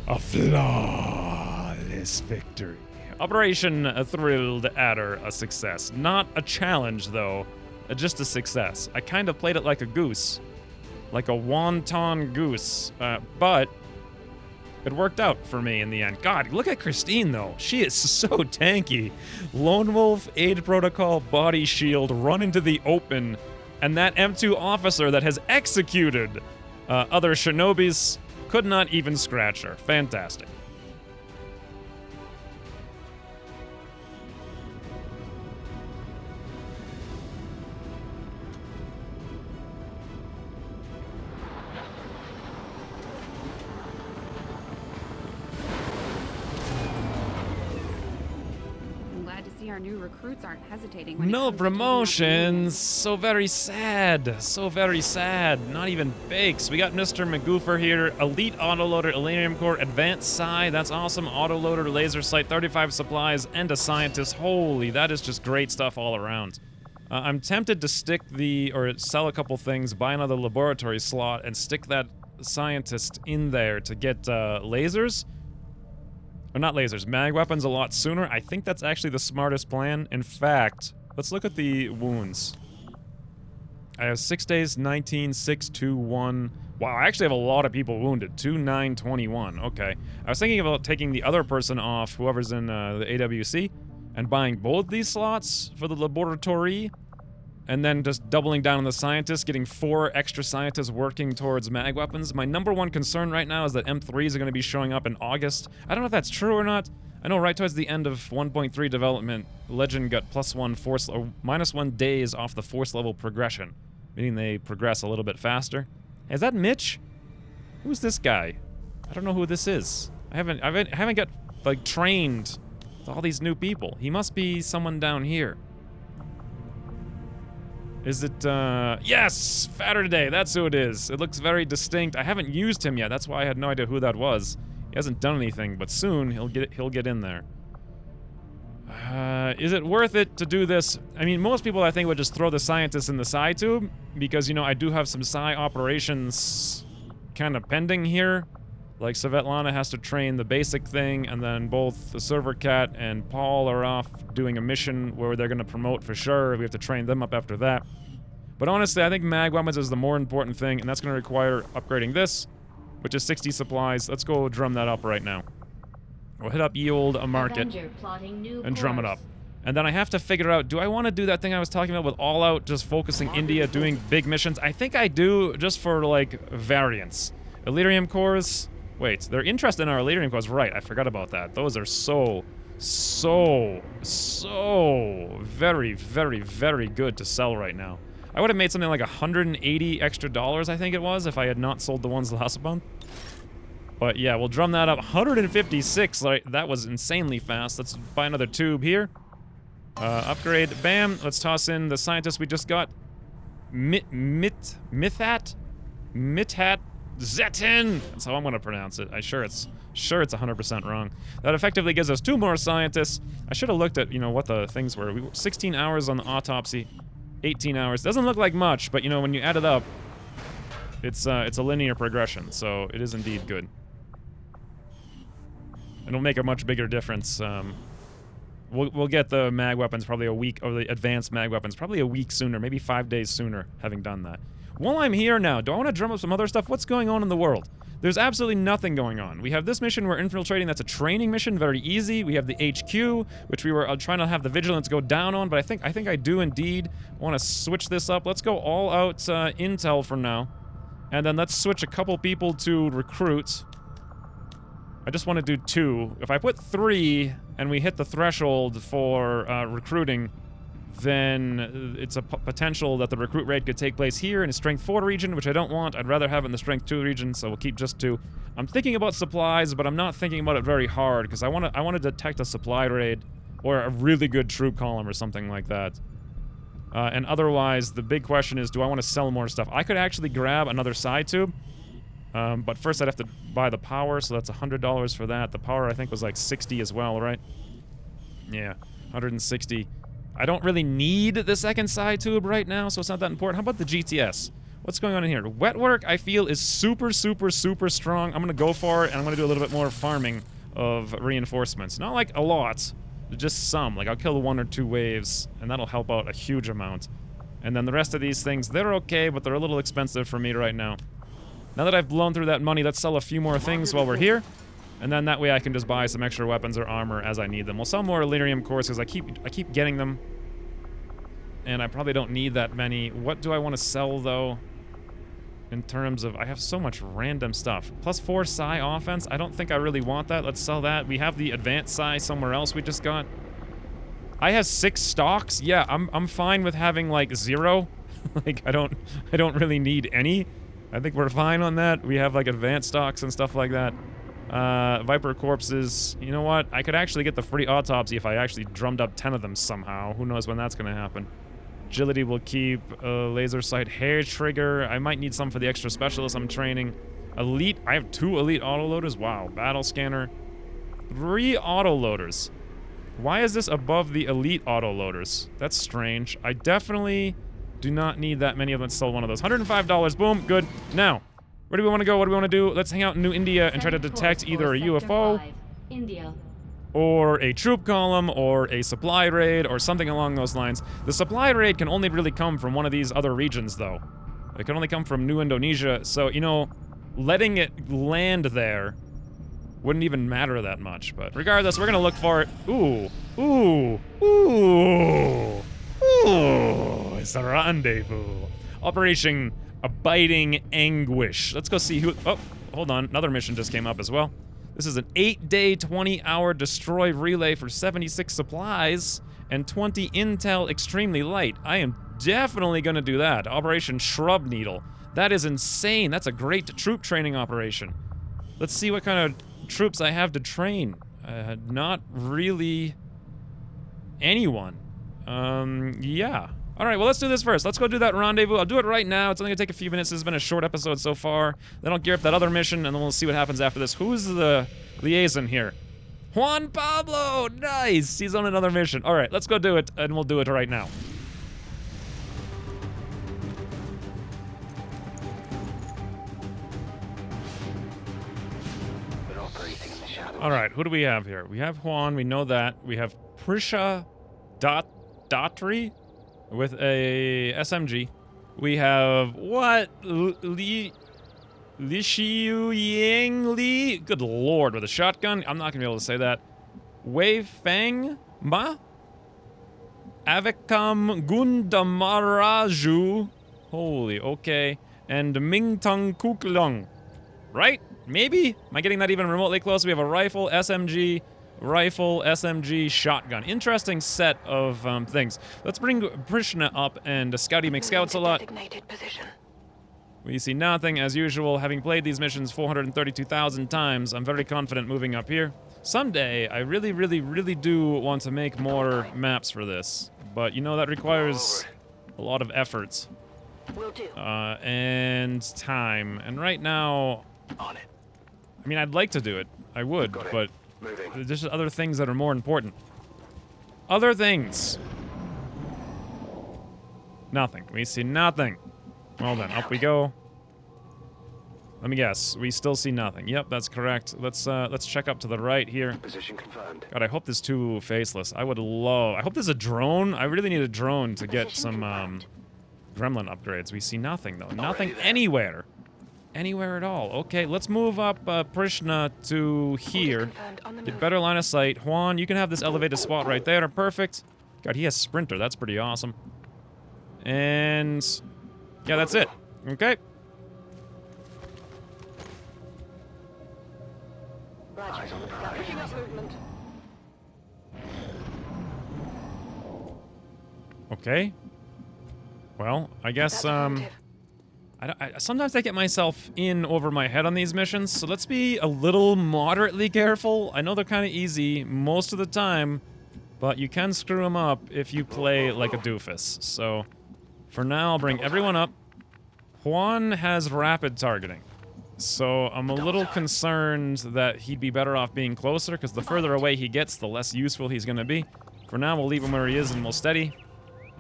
a flawless victory. Operation Thrilled Adder, a success. Not a challenge, though. Just a success. I kind of played it like a goose. Like a wonton goose. But it worked out for me in the end. God, look at Christine, though. She is so tanky. Lone Wolf, Aid Protocol, Body Shield, run into the open. And that M2 officer that has executed other shinobis could not even scratch her. Fantastic. Our new recruits aren't hesitating when no promotions. So very sad. So very sad. Not even bakes. We got Mr. McGoofer here. Elite autoloader, Elenium Core, Advanced Psi. That's awesome. Autoloader, laser sight, 35 supplies, and a scientist. Holy, that is just great stuff all around. I'm tempted to stick or sell a couple things, buy another laboratory slot, and stick that scientist in there to get lasers. Or not lasers, mag weapons a lot sooner. I think that's actually the smartest plan. In fact, let's look at the wounds. I have 6 days, 19, 6, 2, 1. Wow, I actually have a lot of people wounded. 2, 9, 21. Okay. I was thinking about taking the other person off, whoever's in the AWC, and buying both these slots for the laboratory, and then just doubling down on the scientists, getting 4 extra scientists working towards mag weapons. My number one concern right now is that M3s are going to be showing up in August. I don't know if that's true or not. I know right towards the end of 1.3 development, Legend got +1 force, or -1 days off the force level progression, meaning they progress a little bit faster. Hey, is that Mitch? Who's this guy? I don't know who this is. I haven't got like trained with all these new people. He must be someone down here. Is it, yes! Fatter Day, that's who it is. It looks very distinct. I haven't used him yet, that's why I had no idea who that was. He hasn't done anything, but soon he'll get in there. Is it worth it to do this? I mean, most people I think would just throw the scientists in the psi tube, because, you know, I do have some psi operations kind of pending here. Like, Svetlana has to train the basic thing, and then both the Server Cat and Paul are off doing a mission where they're gonna promote for sure. We have to train them up after that. But honestly, I think mag weapons is the more important thing, and that's gonna require upgrading this, which is 60 supplies. Let's go drum that up right now. We'll hit up ye old market and drum it up. And then I have to figure out, do I want to do that thing I was talking about with All Out, just focusing India, doing big missions? I think I do, just for, like, variance. Elerium cores. Wait, they're interested in our Elerium cores. Right, I forgot about that. Those are so very, very, very good to sell right now. I would have made something like 180 extra dollars, I think it was, if I had not sold the ones last month. But yeah, we'll drum that up. 156, like, that was insanely fast. Let's buy another tube here. Upgrade, bam. Let's toss in the scientist we just got. Mithat Zetin! That's how I'm gonna pronounce it. I'm sure it's 100% wrong. That effectively gives us 2 more scientists. I should have looked at, you know, what the things were. 16 hours on the autopsy, 18 hours. Doesn't look like much, but, you know, when you add it up, it's a linear progression, so it is indeed good. It'll make a much bigger difference. We'll get the mag weapons probably a week, or the advanced mag weapons probably a week sooner, maybe 5 days sooner, having done that. While I'm here now, do I want to drum up some other stuff? What's going on in the world? There's absolutely nothing going on. We have this mission we're infiltrating, that's a training mission, very easy. We have the HQ, which we were trying to have the vigilance go down on, but I think I do indeed want to switch this up. Let's go all out intel for now. And then let's switch a couple people to recruits. I just want to do 2. If I put 3 and we hit the threshold for recruiting, then it's a potential that the recruit raid could take place here in a Strength 4 region, which I don't want. I'd rather have it in the Strength 2 region, so we'll keep just 2. I'm thinking about supplies, but I'm not thinking about it very hard, because I want to detect a supply raid or a really good troop column or something like that. And otherwise, the big question is, do I want to sell more stuff? I could actually grab another side tube, but first I'd have to buy the power, so that's $100 for that. The power, I think, was like 60 as well, right? Yeah, 160. I don't really need the second side tube right now, so it's not that important. How about the GTS? What's going on in here? Wet work, I feel, is super, super, super strong. I'm going to go for it, and I'm going to do a little bit more farming of reinforcements. Not like a lot, just some. Like, I'll kill 1 or 2 waves, and that'll help out a huge amount. And then the rest of these things, they're okay, but they're a little expensive for me right now. Now that I've blown through that money, let's sell a few more things while we're here. And then that way I can just buy some extra weapons or armor as I need them. We'll sell more Illyrium cores because I keep getting them. And I probably don't need that many. What do I want to sell, though? In terms of... I have so much random stuff. Plus 4 Psi offense. I don't think I really want that. Let's sell that. We have the advanced Psi somewhere else we just got. I have 6 stocks. Yeah, I'm fine with having, like, 0. Like, I don't really need any. I think we're fine on that. We have, like, advanced stocks and stuff like that. Viper corpses. You know what? I could actually get the free autopsy if I actually drummed up 10 of them somehow. Who knows when that's going to happen. Agility will keep. Laser sight. Hair trigger. I might need some for the extra specialists I'm training. Elite. I have 2 elite autoloaders. Wow. Battle scanner. 3 autoloaders. Why is this above the elite autoloaders? That's strange. I definitely do not need that many of them. Let's sell one of those. $105. Boom. Good. Now, where do we want to go? What do we want to do? Let's hang out in New India and try to detect either a UFO or a troop column or a supply raid or something along those lines. The supply raid can only really come from one of these other regions, though. It can only come from New Indonesia, so, you know, letting it land there wouldn't even matter that much. But regardless, we're gonna look for it. Ooh. Ooh. Ooh. Ooh. It's a rendezvous. Operation Abiding Anguish. Let's go see who... Oh, hold on. Another mission just came up as well. This is an 8-day, 20-hour destroy relay for 76 supplies and 20 intel extremely light. I am definitely going to do that. Operation Shrub Needle. That is insane. That's a great troop training operation. Let's see what kind of troops I have to train. Not really anyone. Yeah. All right, well, let's do this first. Let's go do that rendezvous. I'll do it right now. It's only gonna take a few minutes. This has been a short episode so far. Then I'll gear up that other mission, and then we'll see what happens after this. Who's the liaison here? Juan Pablo! Nice! He's on another mission. All right, let's go do it, and we'll do it right now. All right, who do we have here? We have Juan, we know that. We have Prisha Datri with a SMG. We have, what? Li Xiu Yang Li? Good lord, with a shotgun? I'm not gonna be able to say that. Wei Feng Ma? Avekam Gundamaraju. Holy, okay. And Ming Tung Kuk Lung. Right? Maybe? Am I getting that even remotely close? We have a rifle, SMG, shotgun. Interesting set of things. Let's bring Prishna up, and Scouty makes scouts a lot. We see nothing, as usual. Having played these missions 432,000 times, I'm very confident moving up here. Someday, I really, really, really do want to make more maps for this. But, you know, that requires a lot of effort. And time. And right now... On it. I mean, I'd like to do it. I would, but there's other things that are more important. Other things. Nothing. We see nothing. Well then, up we go. Let me guess. We still see nothing. Yep, that's correct. Let's check up to the right here. Position confirmed. God, I hope this too faceless. I hope there's a drone. I really need a drone to get some gremlin upgrades. We see nothing though. Nothing anywhere. Anywhere at all. Okay, let's move up Prishna to here. Get better line of sight. Juan, you can have this elevated spot right there. Perfect. God, he has Sprinter. That's pretty awesome. And yeah, that's it. Okay. Eyes on the prize. Okay. Well, I guess, sometimes I get myself in over my head on these missions, so let's be a little moderately careful. I know they're kind of easy most of the time, but you can screw them up if you play like a doofus. So, for now, I'll bring everyone up. Juan has rapid targeting. So I'm a little concerned that he'd be better off being closer, because the further away he gets, the less useful he's going to be. For now, we'll leave him where he is and we'll steady.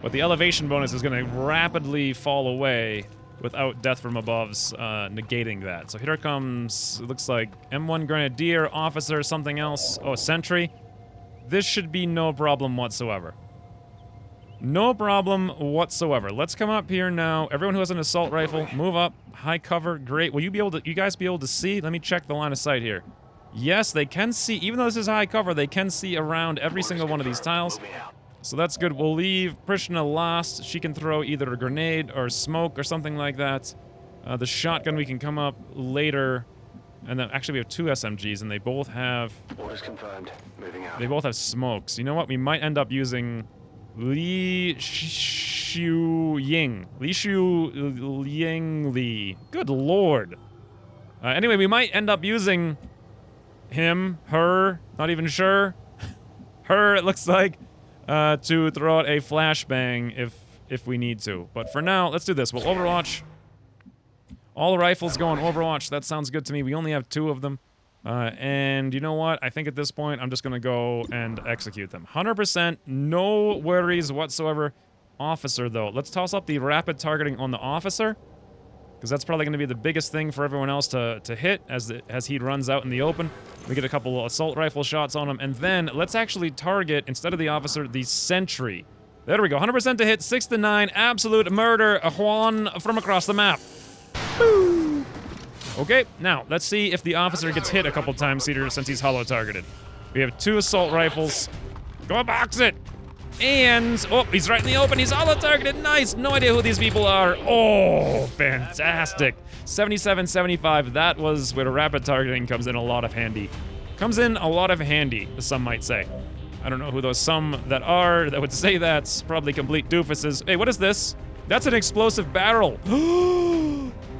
But the elevation bonus is going to rapidly fall away without death from above's negating that. So here comes, it looks like M1 Grenadier, Officer, something else. Oh, Sentry. This should be no problem whatsoever. No problem whatsoever. Let's come up here now. Everyone who has an assault rifle, move up. High cover, great. Will you guys be able to see? Let me check the line of sight here. Yes, they can see, even though this is high cover, they can see around every single one of these tiles. So that's good. We'll leave Prishna last. She can throw either a grenade or smoke or something like that. The shotgun, we can come up later. And then, actually, we have 2 SMGs, and they both have... Orders confirmed. Moving out. They both have smokes. You know what? We might end up using Li Xiu Ying. Li Xiu Ying Li. Good lord. Anyway, we might end up using him, her, not even sure. Her, it looks like, to throw out a flashbang if we need to. But for now, let's do this. We'll Overwatch. All the rifles go on Overwatch. That sounds good to me. We only have 2 of them. And you know what? I think at this point, I'm just going to go and execute them. 100%, no worries whatsoever. Officer, though. Let's toss up the rapid targeting on the officer, because that's probably going to be the biggest thing for everyone else to hit as he runs out in the open. We get a couple assault rifle shots on him, and then let's actually target, instead of the officer, the sentry. There we go. 100% to hit, 6 to 9, absolute murder. Juan from across the map. Woo! Okay, now, let's see if the officer gets hit a couple times here since he's holo-targeted. We have 2 assault rifles. Go box it! And, oh, he's right in the open. He's holo-targeted. Nice. No idea who these people are. Oh, fantastic. 77-75. That was where rapid targeting comes in a lot of handy. Comes in a lot of handy, some might say. I don't know who those some that are that would say that's probably complete doofuses. Hey, what is this? That's an explosive barrel.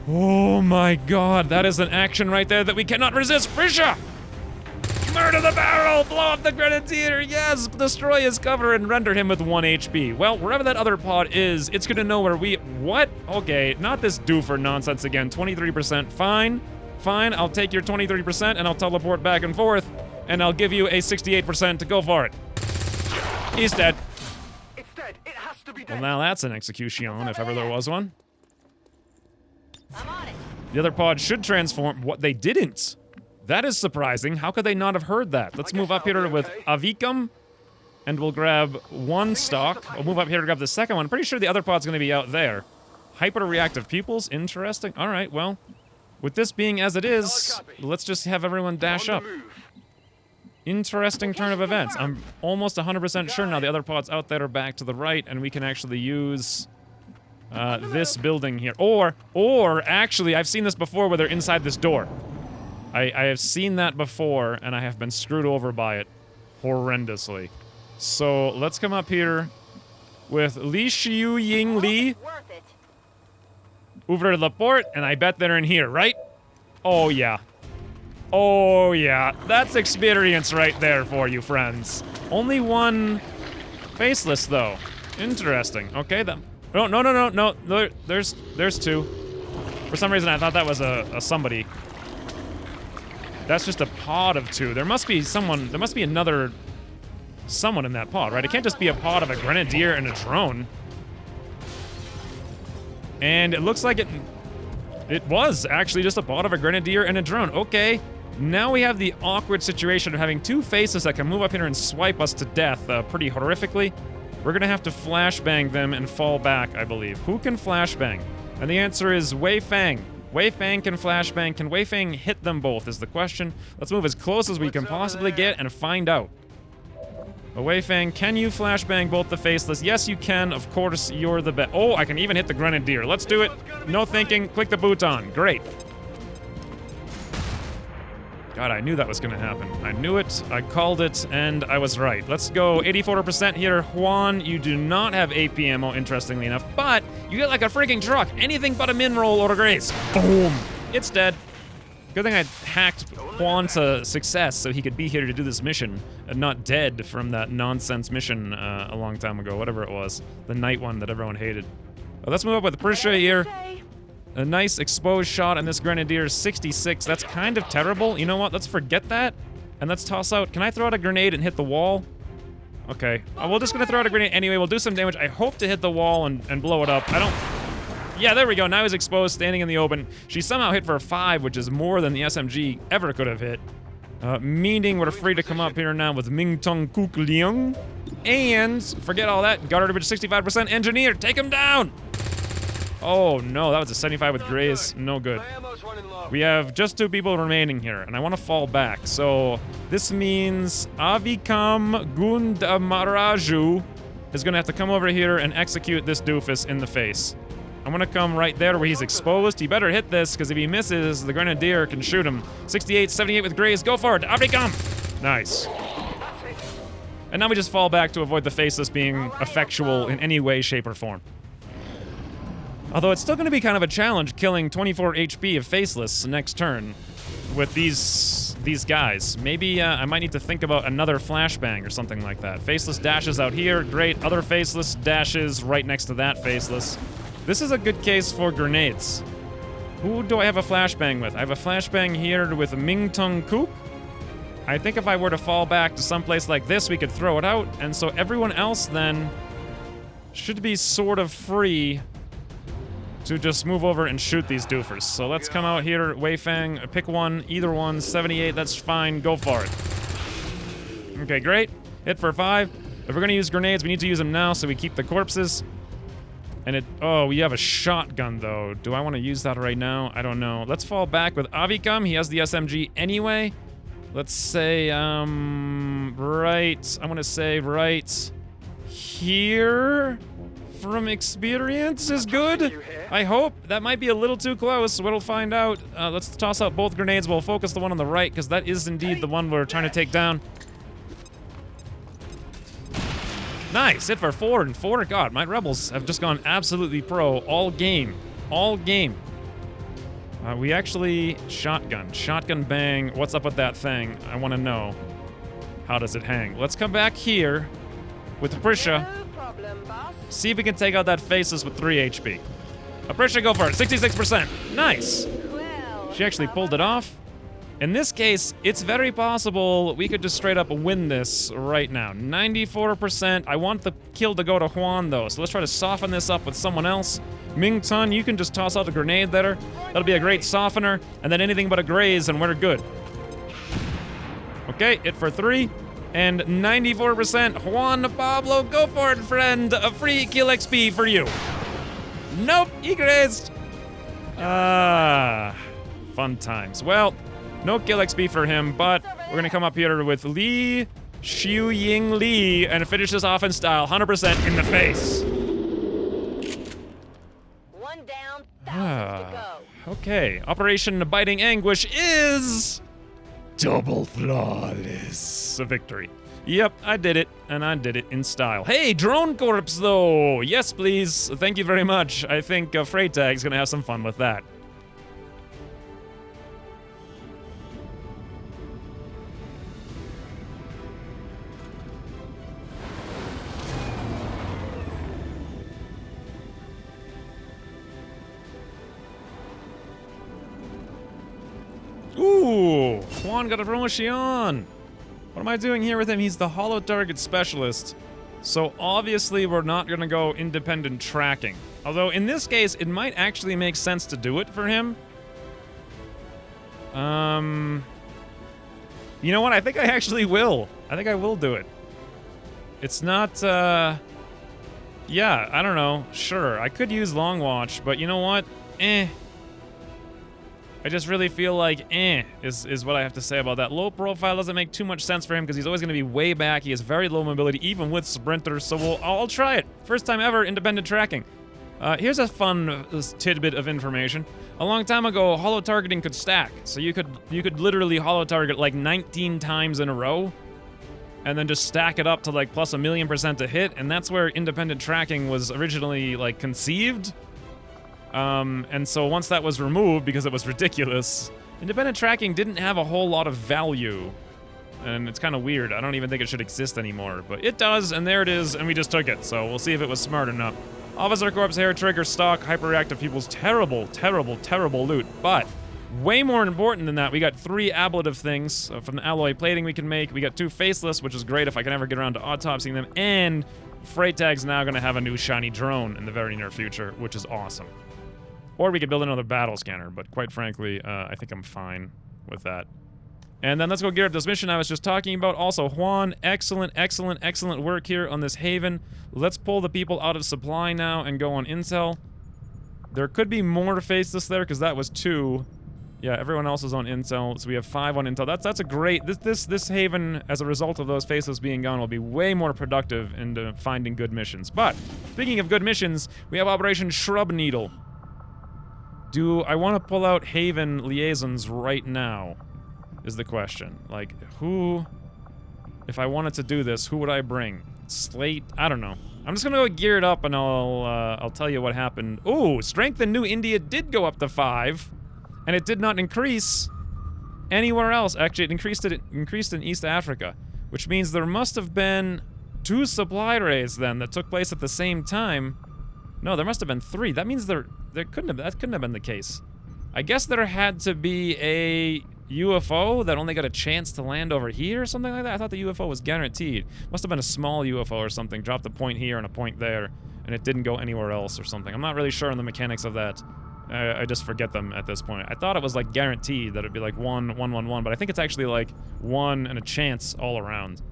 Oh my god, that is an action right there that we cannot resist. Prisha! Murder the barrel! Blow up the grenadier! Yes! Destroy his cover and render him with 1 HP. Well, wherever that other pod is, it's gonna know where we... What? Okay, not this doofer nonsense again. 23%. Fine. Fine, I'll take your 23% and I'll teleport back and forth, and I'll give you a 68% to go for it. He's dead. It's dead. It has to be dead. Well, now that's an execution, if ever there was one. I'm on it. The other pod should transform. What? They didn't. That is surprising. How could they not have heard that? Let's move up here with Avikam, and we'll grab 1 stock. We'll move up here to grab the second one. I'm pretty sure the other pod's going to be out there. Hyper-reactive pupils? Interesting. All right, well, with this being as it is, let's just have everyone dash up. Interesting turn of events. I'm almost 100% sure now the other pods out there are back to the right, and we can actually use this building here. Or actually, I've seen this before where they're inside this door. I have seen that before, and I have been screwed over by it horrendously. So let's come up here with Li Xiu Ying Li. Over to the port, and I bet they're in here, right? Oh yeah. Oh yeah. That's experience right there for you, friends. Only 1 faceless, though. Interesting. Okay, then. No. There's 2. For some reason, I thought that was a somebody. That's just a pod of 2. There must be someone. There must be another someone in that pod, right? It can't just be a pod of a grenadier and a drone. And it looks like it. It was actually just a bot of a grenadier and a drone. Okay. Now we have the awkward situation of having two faces that can move up here and swipe us to death pretty horrifically. We're gonna have to flashbang them and fall back, I believe. Who can flashbang? And the answer is Wei Fang. Wei Fang can flashbang. Can Wei Fang hit them both is the question. Let's move as close as we can possibly get and find out. Wei Fang, can you flashbang both the faceless? Yes, you can. Of course, you're the best. Oh, I can even hit the grenadier. Let's do it. No thinking. Click the bouton. Great. God, I knew that was going to happen. I knew it, I called it, and I was right. Let's go 84% here. Juan, you do not have AP ammo, interestingly enough, but you get like a freaking truck. Anything but a min roll or a grace. Boom. It's dead. Good thing I hacked Juan to success so he could be here to do this mission and not dead from that nonsense mission a long time ago, whatever it was. The night one that everyone hated. Well, let's move up with Prisha here. A nice exposed shot on this Grenadier, 66. That's kind of terrible. You know what? Let's forget that. And let's toss out. Can I throw out a grenade and hit the wall? Okay. We're just going to throw out a grenade anyway. We'll do some damage. I hope to hit the wall and blow it up. I don't... Yeah, there we go. Now he's exposed, standing in the open. She somehow hit for a 5, which is more than the SMG ever could have hit. Meaning we're free to come up here now with Ming Tong Kuk Liang. And forget all that. Guard damage 65%. Engineer, take him down! Oh no, that was a 75 with graze. No good. We have just 2 people remaining here, and I want to fall back. So this means Avikam Gundamaraju is going to have to come over here and execute this doofus in the face. I'm going to come right there where he's exposed. He better hit this, because if he misses, the Grenadier can shoot him. 68, 78 with graze. Go for it. Avikam! Nice. And now we just fall back to avoid the faceless being effectual in any way, shape, or form. Although it's still going to be kind of a challenge killing 24 HP of Faceless next turn with these guys. Maybe I might need to think about another flashbang or something like that. Faceless dashes out here, great. Other Faceless dashes right next to that Faceless. This is a good case for grenades. Who do I have a flashbang with? I have a flashbang here with Ming Tung Kook. I think if I were to fall back to someplace like this, we could throw it out. And so everyone else then should be sort of free to just move over and shoot these doofers. So let's come out here, Wei Fang, pick one, either one, 78, that's fine, go for it. Okay, great. Hit for 5. If we're gonna use grenades, we need to use them now so we keep the corpses. And oh, we have a shotgun though. Do I want to use that right now? I don't know. Let's fall back with Avikam. He has the SMG anyway. Let's say, right, I want to say right here. From experience is good. I hope. That might be a little too close. We'll find out. Let's toss out both grenades. We'll focus the one on the right, because that is indeed the one we're trying to take down. Nice. Hit for 4 and 4. God, my rebels have just gone absolutely pro all game. All game. We actually... Shotgun. Shotgun bang. What's up with that thing? I want to know. How does it hang? Let's come back here with Prisha. See if we can take out that Faceless with 3 HP. Prisha, go for it. 66%. Nice. She actually pulled it off. In this case, it's very possible we could just straight up win this right now. 94%. I want the kill to go to Juan, though, so let's try to soften this up with someone else. Ming Tun, you can just toss out a grenade there. That'll be a great softener, and then anything but a graze, and we're good. Okay, hit for 3. And 94%. Juan Pablo, go for it, friend. A free kill XP for you. Nope, he grazed. Fun times. Well, no kill XP for him, but we're gonna come up here with Li Xiuying Li and finish this off in style, 100% in the face. One down, thousands to go. Okay, Operation Biting Anguish is double flawless. A victory. Yep, I did it, and I did it in style. Hey, Drone Corpse, though! Yes, please. Thank you very much. I think Freytag's gonna have some fun with that. Ooh, Juan got a promotion. What am I doing here with him? He's the hollow target specialist. So obviously we're not gonna go independent tracking. Although, in this case, it might actually make sense to do it for him. You know what? I think I actually will. I think I will do it. It's not, yeah, I don't know. Sure, I could use Long Watch, but you know what? I just really feel like is what I have to say about that. Low profile doesn't make too much sense for him because he's always going to be way back. He has very low mobility, even with sprinters, so I'll try it. First time ever, independent tracking. Here's a fun tidbit of information. A long time ago, holo targeting could stack. So you could literally holo target like 19 times in a row and then just stack it up to like plus 1,000,000% to hit, and that's where independent tracking was originally like conceived. And so once that was removed because it was ridiculous, independent tracking didn't have a whole lot of value. And it's kind of weird. I don't even think it should exist anymore, but it does, and there it is, and we just took it. So we'll see if it was smart enough. Officer Corpse, Hair Trigger, Stock, Hyperreactive People's terrible, terrible, terrible loot. But way more important than that, we got 3 ablative things from the alloy plating we can make. We got 2 faceless, which is great if I can ever get around to autopsying them. And Freytag's now going to have a new shiny drone in the very near future, which is awesome. Or we could build another battle scanner, but quite frankly, I think I'm fine with that. And then let's go gear up this mission I was just talking about. Also, Juan, excellent, excellent, excellent work here on this haven. Let's pull the people out of supply now and go on intel. There could be more faceless there, because that was 2. Yeah, everyone else is on intel, so we have 5 on intel. That's a great... This haven, as a result of those faceless being gone, will be way more productive in finding good missions. But, speaking of good missions, we have Operation Shrub Needle. Do I want to pull out haven liaisons right now? Is the question. Like, who... If I wanted to do this, who would I bring? Slate? I don't know. I'm just gonna go gear it up and I'll tell you what happened. Ooh, strength in New India did go up to 5. And it did not increase anywhere else. Actually, it increased in East Africa. Which means there must have been 2 supply raids then that took place at the same time. No, there must have been 3. That means that couldn't have been the case. I guess there had to be a UFO that only got a chance to land over here or something like that. I thought the UFO was guaranteed. Must have been a small UFO or something. Dropped a point here and a point there, and it didn't go anywhere else or something. I'm not really sure on the mechanics of that. I just forget them at this point. I thought it was like guaranteed that it'd be like 1, 1, 1, 1, but I think it's actually like 1 and a chance all around.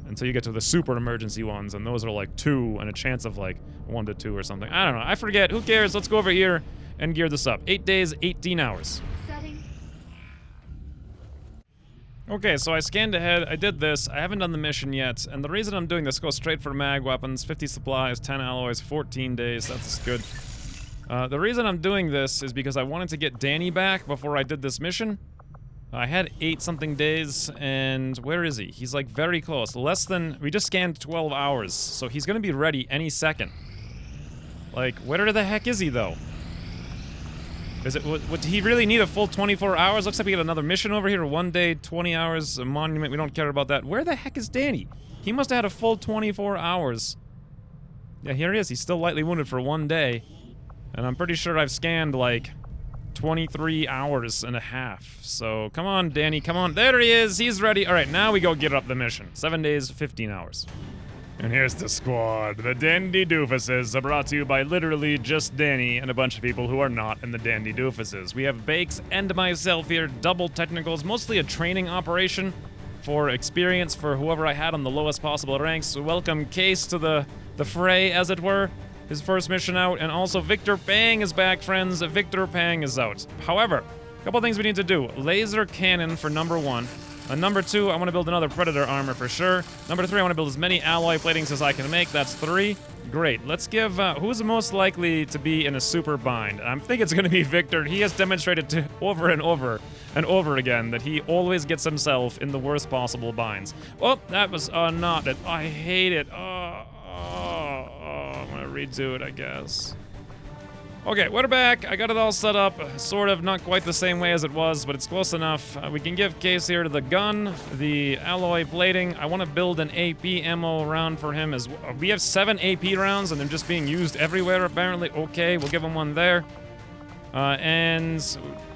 Until you get to the super emergency ones, and those are like 2 and a chance of like 1 to 2 or something. I don't know. I forget. Who cares? Let's go over here and gear this up. 8 days, 18 hours. Okay, so I scanned ahead, I did this, I haven't done the mission yet, and the reason I'm doing this, go straight for mag weapons, 50 supplies, 10 alloys, 14 days, that's good. The reason I'm doing this is because I wanted to get Danny back before I did this mission. I had 8-something days, and where is he? He's like very close, we just scanned 12 hours, so he's gonna be ready any second. Like, where the heck is he though? Would he really need a full 24 hours? Looks like we got another mission over here. 1 day, 20 hours, a monument. We don't care about that. Where the heck is Danny? He must have had a full 24 hours. Yeah, here he is. He's still lightly wounded for 1 day. And I'm pretty sure I've scanned, like, 23 hours and a half. So, come on, Danny, come on. There he is. He's ready. All right, now we go get up the mission. 7 days, 15 hours. And here's the squad. The Dandy Doofuses are brought to you by literally just Danny and a bunch of people who are not in the Dandy Doofuses. We have Bakes and myself here, double technicals, mostly a training operation for experience for whoever I had on the lowest possible ranks. Welcome Case to the fray, as it were. His first mission out, and also Victor Pang is back, friends. Victor Pang is out. However, a couple things we need to do. Laser cannon for number 1. Number 2, I want to build another Predator armor for sure. Number 3, I want to build as many alloy platings as I can make. That's 3. Great. Let's give, who's most likely to be in a super bind? I think it's going to be Victor. He has demonstrated over and over and over again that he always gets himself in the worst possible binds. Oh, that was not it. I hate it. I'm going to redo it, I guess. Okay, we're back. I got it all set up. Sort of, not quite the same way as it was, but it's close enough. We can give Case here to the gun, the alloy plating. I want to build an AP ammo round for him as well. We have 7 AP rounds, and they're just being used everywhere, apparently. Okay, we'll give him one there. And...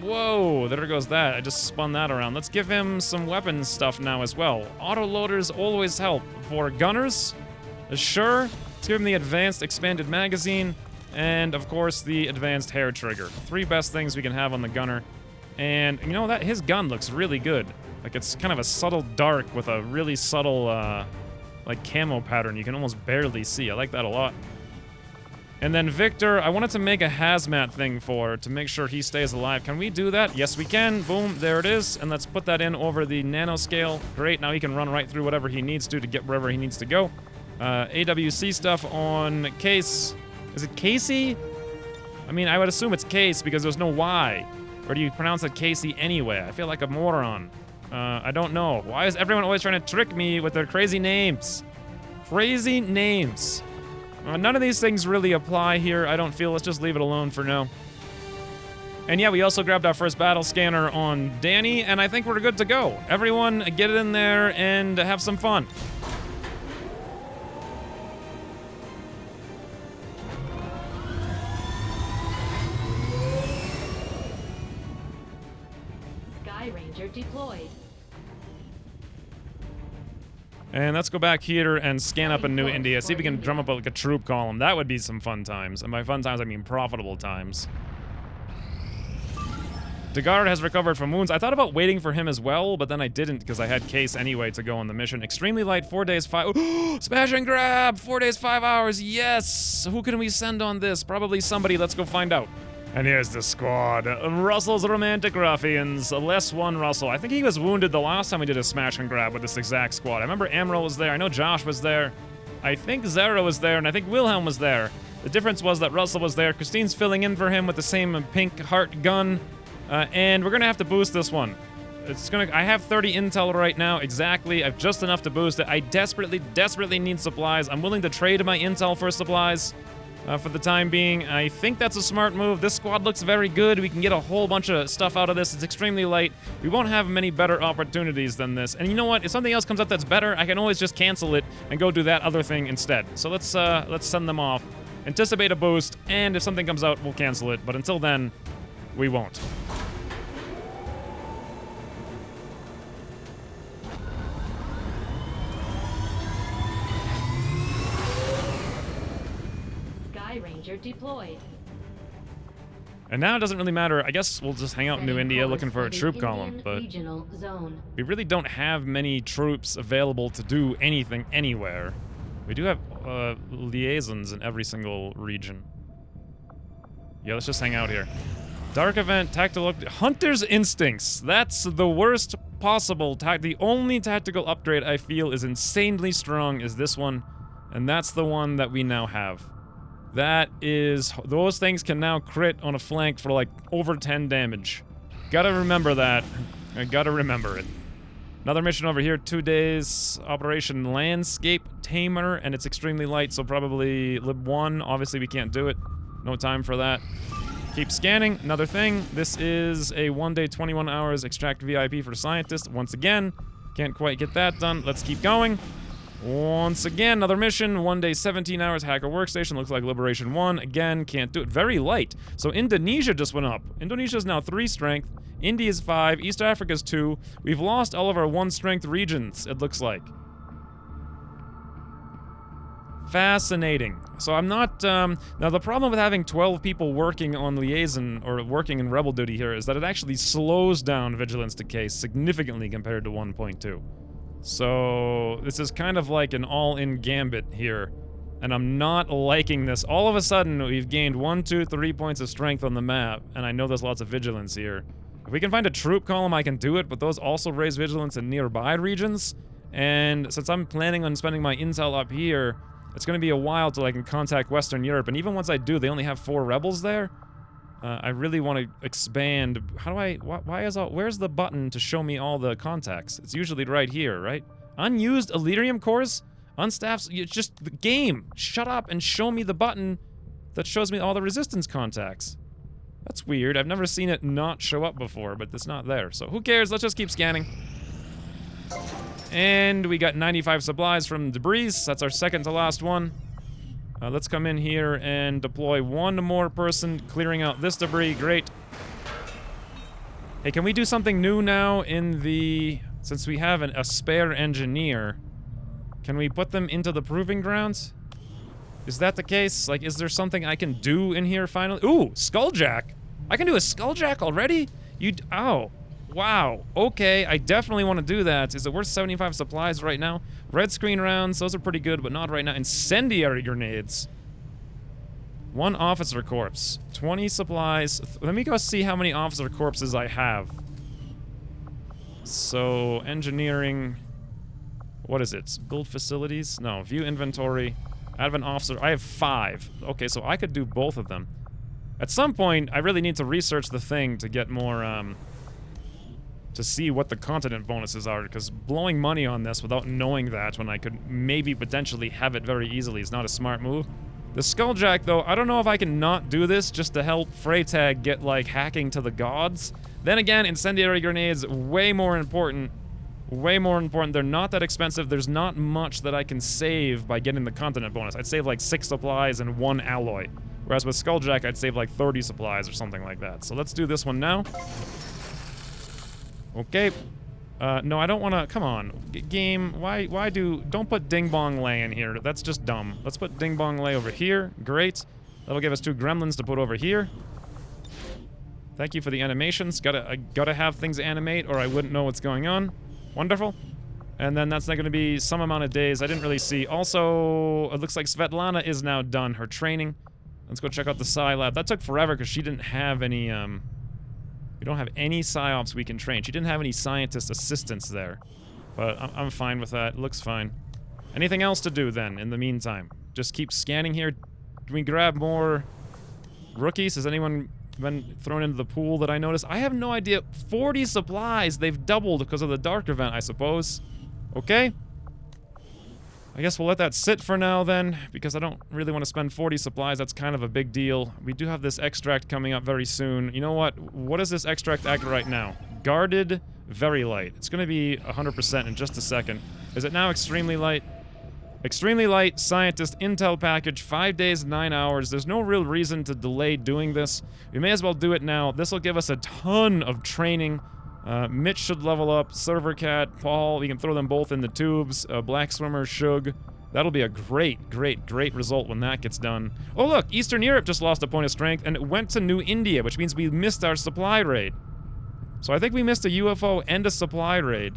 whoa, there goes that. I just spun that around. Let's give him some weapons stuff now as well. Auto-loaders always help. For gunners, sure. Let's give him the advanced expanded magazine. and of course the advanced hair trigger. 3 best things we can have on the gunner. And you know that his gun looks really good. Like it's kind of a subtle dark with a really subtle like camo pattern you can almost barely see. I like that a lot. And then Victor, I wanted to make a hazmat thing to make sure he stays alive. Can we do that? Yes, we can. Boom, there it is. And let's put that in over the nanoscale. Great, now he can run right through whatever he needs to get wherever he needs to go. AWC stuff on Case. Is it Casey? I mean, I would assume it's Case because there's no Y. Or do you pronounce it Casey anyway? I feel like a moron. I don't know. Why is everyone always trying to trick me with their crazy names? Crazy names. None of these things really apply here, I don't feel. Let's just leave it alone for now. And yeah, we also grabbed our first battle scanner on Danny, and I think we're good to go. Everyone, get it in there and have some fun. Sky Ranger deployed. And let's go back here and scan up in New India. See if we can drum up like a troop column. That would be some fun times. And by fun times, I mean profitable times. Degard has recovered from wounds. I thought about waiting for him as well, but then I didn't because I had Case anyway to go on the mission. Extremely light, 4 days, 5... Smash and grab! 4 days, 5 hours, yes! Who can we send on this? Probably somebody. Let's go find out. And here's the squad. Russell's Romantic Ruffians. Less one Russell. I think he was wounded the last time we did a smash and grab with this exact squad. I remember Amaral was there. I know Josh was there. I think Zara was there, and I think Wilhelm was there. The difference was that Russell was there. Christine's filling in for him with the same pink heart gun. And we're gonna have to boost this one. I have 30 intel right now, exactly. I have just enough to boost it. I desperately need supplies. I'm willing to trade my intel for supplies. For the time being, I think that's a smart move. This squad looks very good. We can get a whole bunch of stuff out of this. It's extremely light. We won't have many better opportunities than this. And you know what? If something else comes up that's better, I can always just cancel it and go do that other thing instead. So let's send them off. Anticipate a boost, and if something comes out, we'll cancel it. But until then, we won't. Ranger deployed. And now it doesn't really matter. I guess we'll just hang out in New India looking for a troop column, but we really don't have many troops available to do anything anywhere. We do have liaisons in every single region. Yeah, let's just hang out here. Dark event, tactical Hunter's Instincts. That's the worst possible the only tactical upgrade I feel is insanely strong is this one, and that's the one that we now have. That is... Those things can now crit on a flank for, like, over 10 damage. Gotta remember that. I gotta remember it. Another mission over here, 2 days. Operation Landscape Tamer, and it's extremely light, so probably Lib 1. Obviously, we can't do it. No time for that. Keep scanning. Another thing. This is a 1 day, 21 hours extract VIP for scientists. Once again, can't quite get that done. Let's keep going. Once again, another mission, 1 day, 17 hours, hacker workstation, looks like Liberation 1. Again, can't do it. Very light. So Indonesia just went up. Indonesia's now 3 strength, India's 5, East Africa's 2. We've lost all of our 1 strength regions, it looks like. Fascinating. So I'm not, now the problem with having 12 people working on liaison, or working in rebel duty here, is that it actually slows down vigilance decay significantly compared to 1.2. So this is kind of like an all-in gambit here, and I'm not liking this. All of a sudden, we've gained 1, 2, 3 points of strength on the map, and I know there's lots of vigilance here. If we can find a troop column, I can do it, but those also raise vigilance in nearby regions, and since I'm planning on spending my intel up here, it's going to be a while till I can contact Western Europe, and even once I do, they only have 4 rebels there. I really want to expand. How do I... Where's the button to show me all the contacts? It's usually right here, right? Unused Elerium cores? Unstaffed... It's just the game. Shut up and show me the button that shows me all the resistance contacts. That's weird. I've never seen it not show up before, but it's not there. So who cares? Let's just keep scanning. And we got 95 supplies from debris. That's our second to last one. Let's come in here and deploy 1 more person, clearing out this debris. Great. Hey, can we do something new now in the... Since we have a spare engineer, can we put them into the proving grounds? Is that the case? Like, is there something I can do in here finally? Ooh, Skulljack. I can do a Skulljack already? Oh, wow. Okay, I definitely want to do that. Is it worth 75 supplies right now? Red screen rounds, those are pretty good, but not right now. Incendiary grenades. 1 officer corpse. 20 supplies. Let me go see how many officer corpses I have. So, engineering. What is it? Build facilities? No, view inventory. Out of an officer. I have 5. Okay, so I could do both of them. At some point, I really need to research the thing to get more, to see what the continent bonuses are, because blowing money on this without knowing that when I could maybe potentially have it very easily is not a smart move. The Skulljack, though, I don't know if I can not do this just to help Freytag get, like, hacking to the gods. Then again, incendiary grenades, way more important. Way more important. They're not that expensive. There's not much that I can save by getting the continent bonus. I'd save like 6 supplies and 1 alloy. Whereas with Skulljack, I'd save like 30 supplies or something like that. So let's do this one now. Okay. No, I don't want to... Come on. Game, why don't put Ding Bong Lay in here. That's just dumb. Let's put Ding Bong Lay over here. Great. That'll give us 2 gremlins to put over here. Thank you for the animations. I gotta have things animate or I wouldn't know what's going on. Wonderful. And then that's not going to be some amount of days. I didn't really see. Also, it looks like Svetlana is now done her training. Let's go check out the Psi Lab. That took forever because she didn't have any, we don't have any PsyOps we can train. She didn't have any scientist assistants there. But I'm fine with that. It looks fine. Anything else to do then in the meantime? Just keep scanning here. Can we grab more rookies? Has anyone been thrown into the pool that I noticed? I have no idea. 40 supplies. They've doubled because of the dark event, I suppose. Okay. I guess we'll let that sit for now then, because I don't really want to spend 40 supplies. That's kind of a big deal. We do have this extract coming up very soon. You know what? What is this extract act right now? Guarded, very light. It's going to be 100% in just a second. Is it now extremely light? Extremely light scientist intel package, 5 days, 9 hours. There's no real reason to delay doing this. We may as well do it now. This will give us a ton of training. Mitch should level up. Server Cat, Paul, we can throw them both in the tubes. Black Swimmer, Shug. That'll be a great result when that gets done. Oh look, Eastern Europe just lost a point of strength and it went to New India, which means we missed our supply raid. So I think we missed a UFO and a supply raid.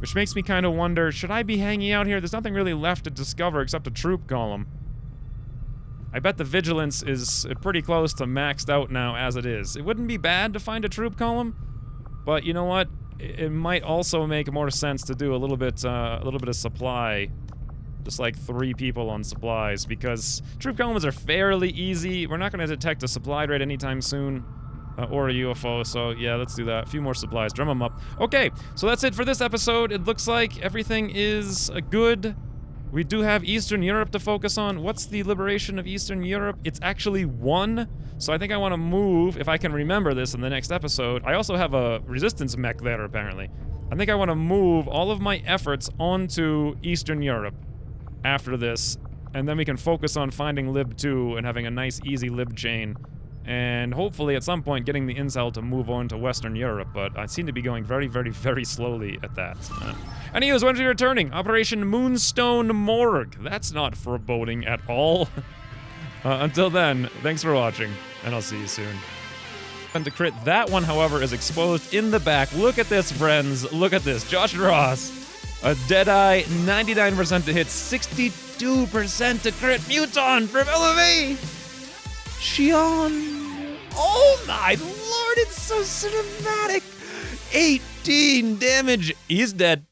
Which makes me kind of wonder, should I be hanging out here? There's nothing really left to discover except a troop column. I bet the vigilance is pretty close to maxed out now as it is. It wouldn't be bad to find a troop column, but you know what? It might also make more sense to do a little bit of supply. Just like 3 people on supplies, because troop columns are fairly easy. We're not going to detect a supply raid anytime soon. Or a UFO, so yeah, let's do that. A few more supplies, drum them up. Okay, so that's it for this episode. It looks like everything is good. We do have Eastern Europe to focus on. What's the liberation of Eastern Europe? It's actually 1, so I think I want to move, if I can remember this in the next episode. I also have a resistance mech there, apparently. I think I want to move all of my efforts onto Eastern Europe after this, and then we can focus on finding Lib 2 and having a nice, easy Lib chain. And hopefully at some point getting the incel to move on to Western Europe, but I seem to be going very slowly at that. Anyways, when are we returning? Operation Moonstone Morgue. That's not foreboding at all. Until then, thanks for watching, and I'll see you soon. And to crit, that one, however, is exposed in the back. Look at this, friends. Look at this. Josh Ross. A Deadeye, 99% to hit, 62% to crit. Muton from LMA. Shion. Oh my lord, it's so cinematic. 18 damage. He's dead.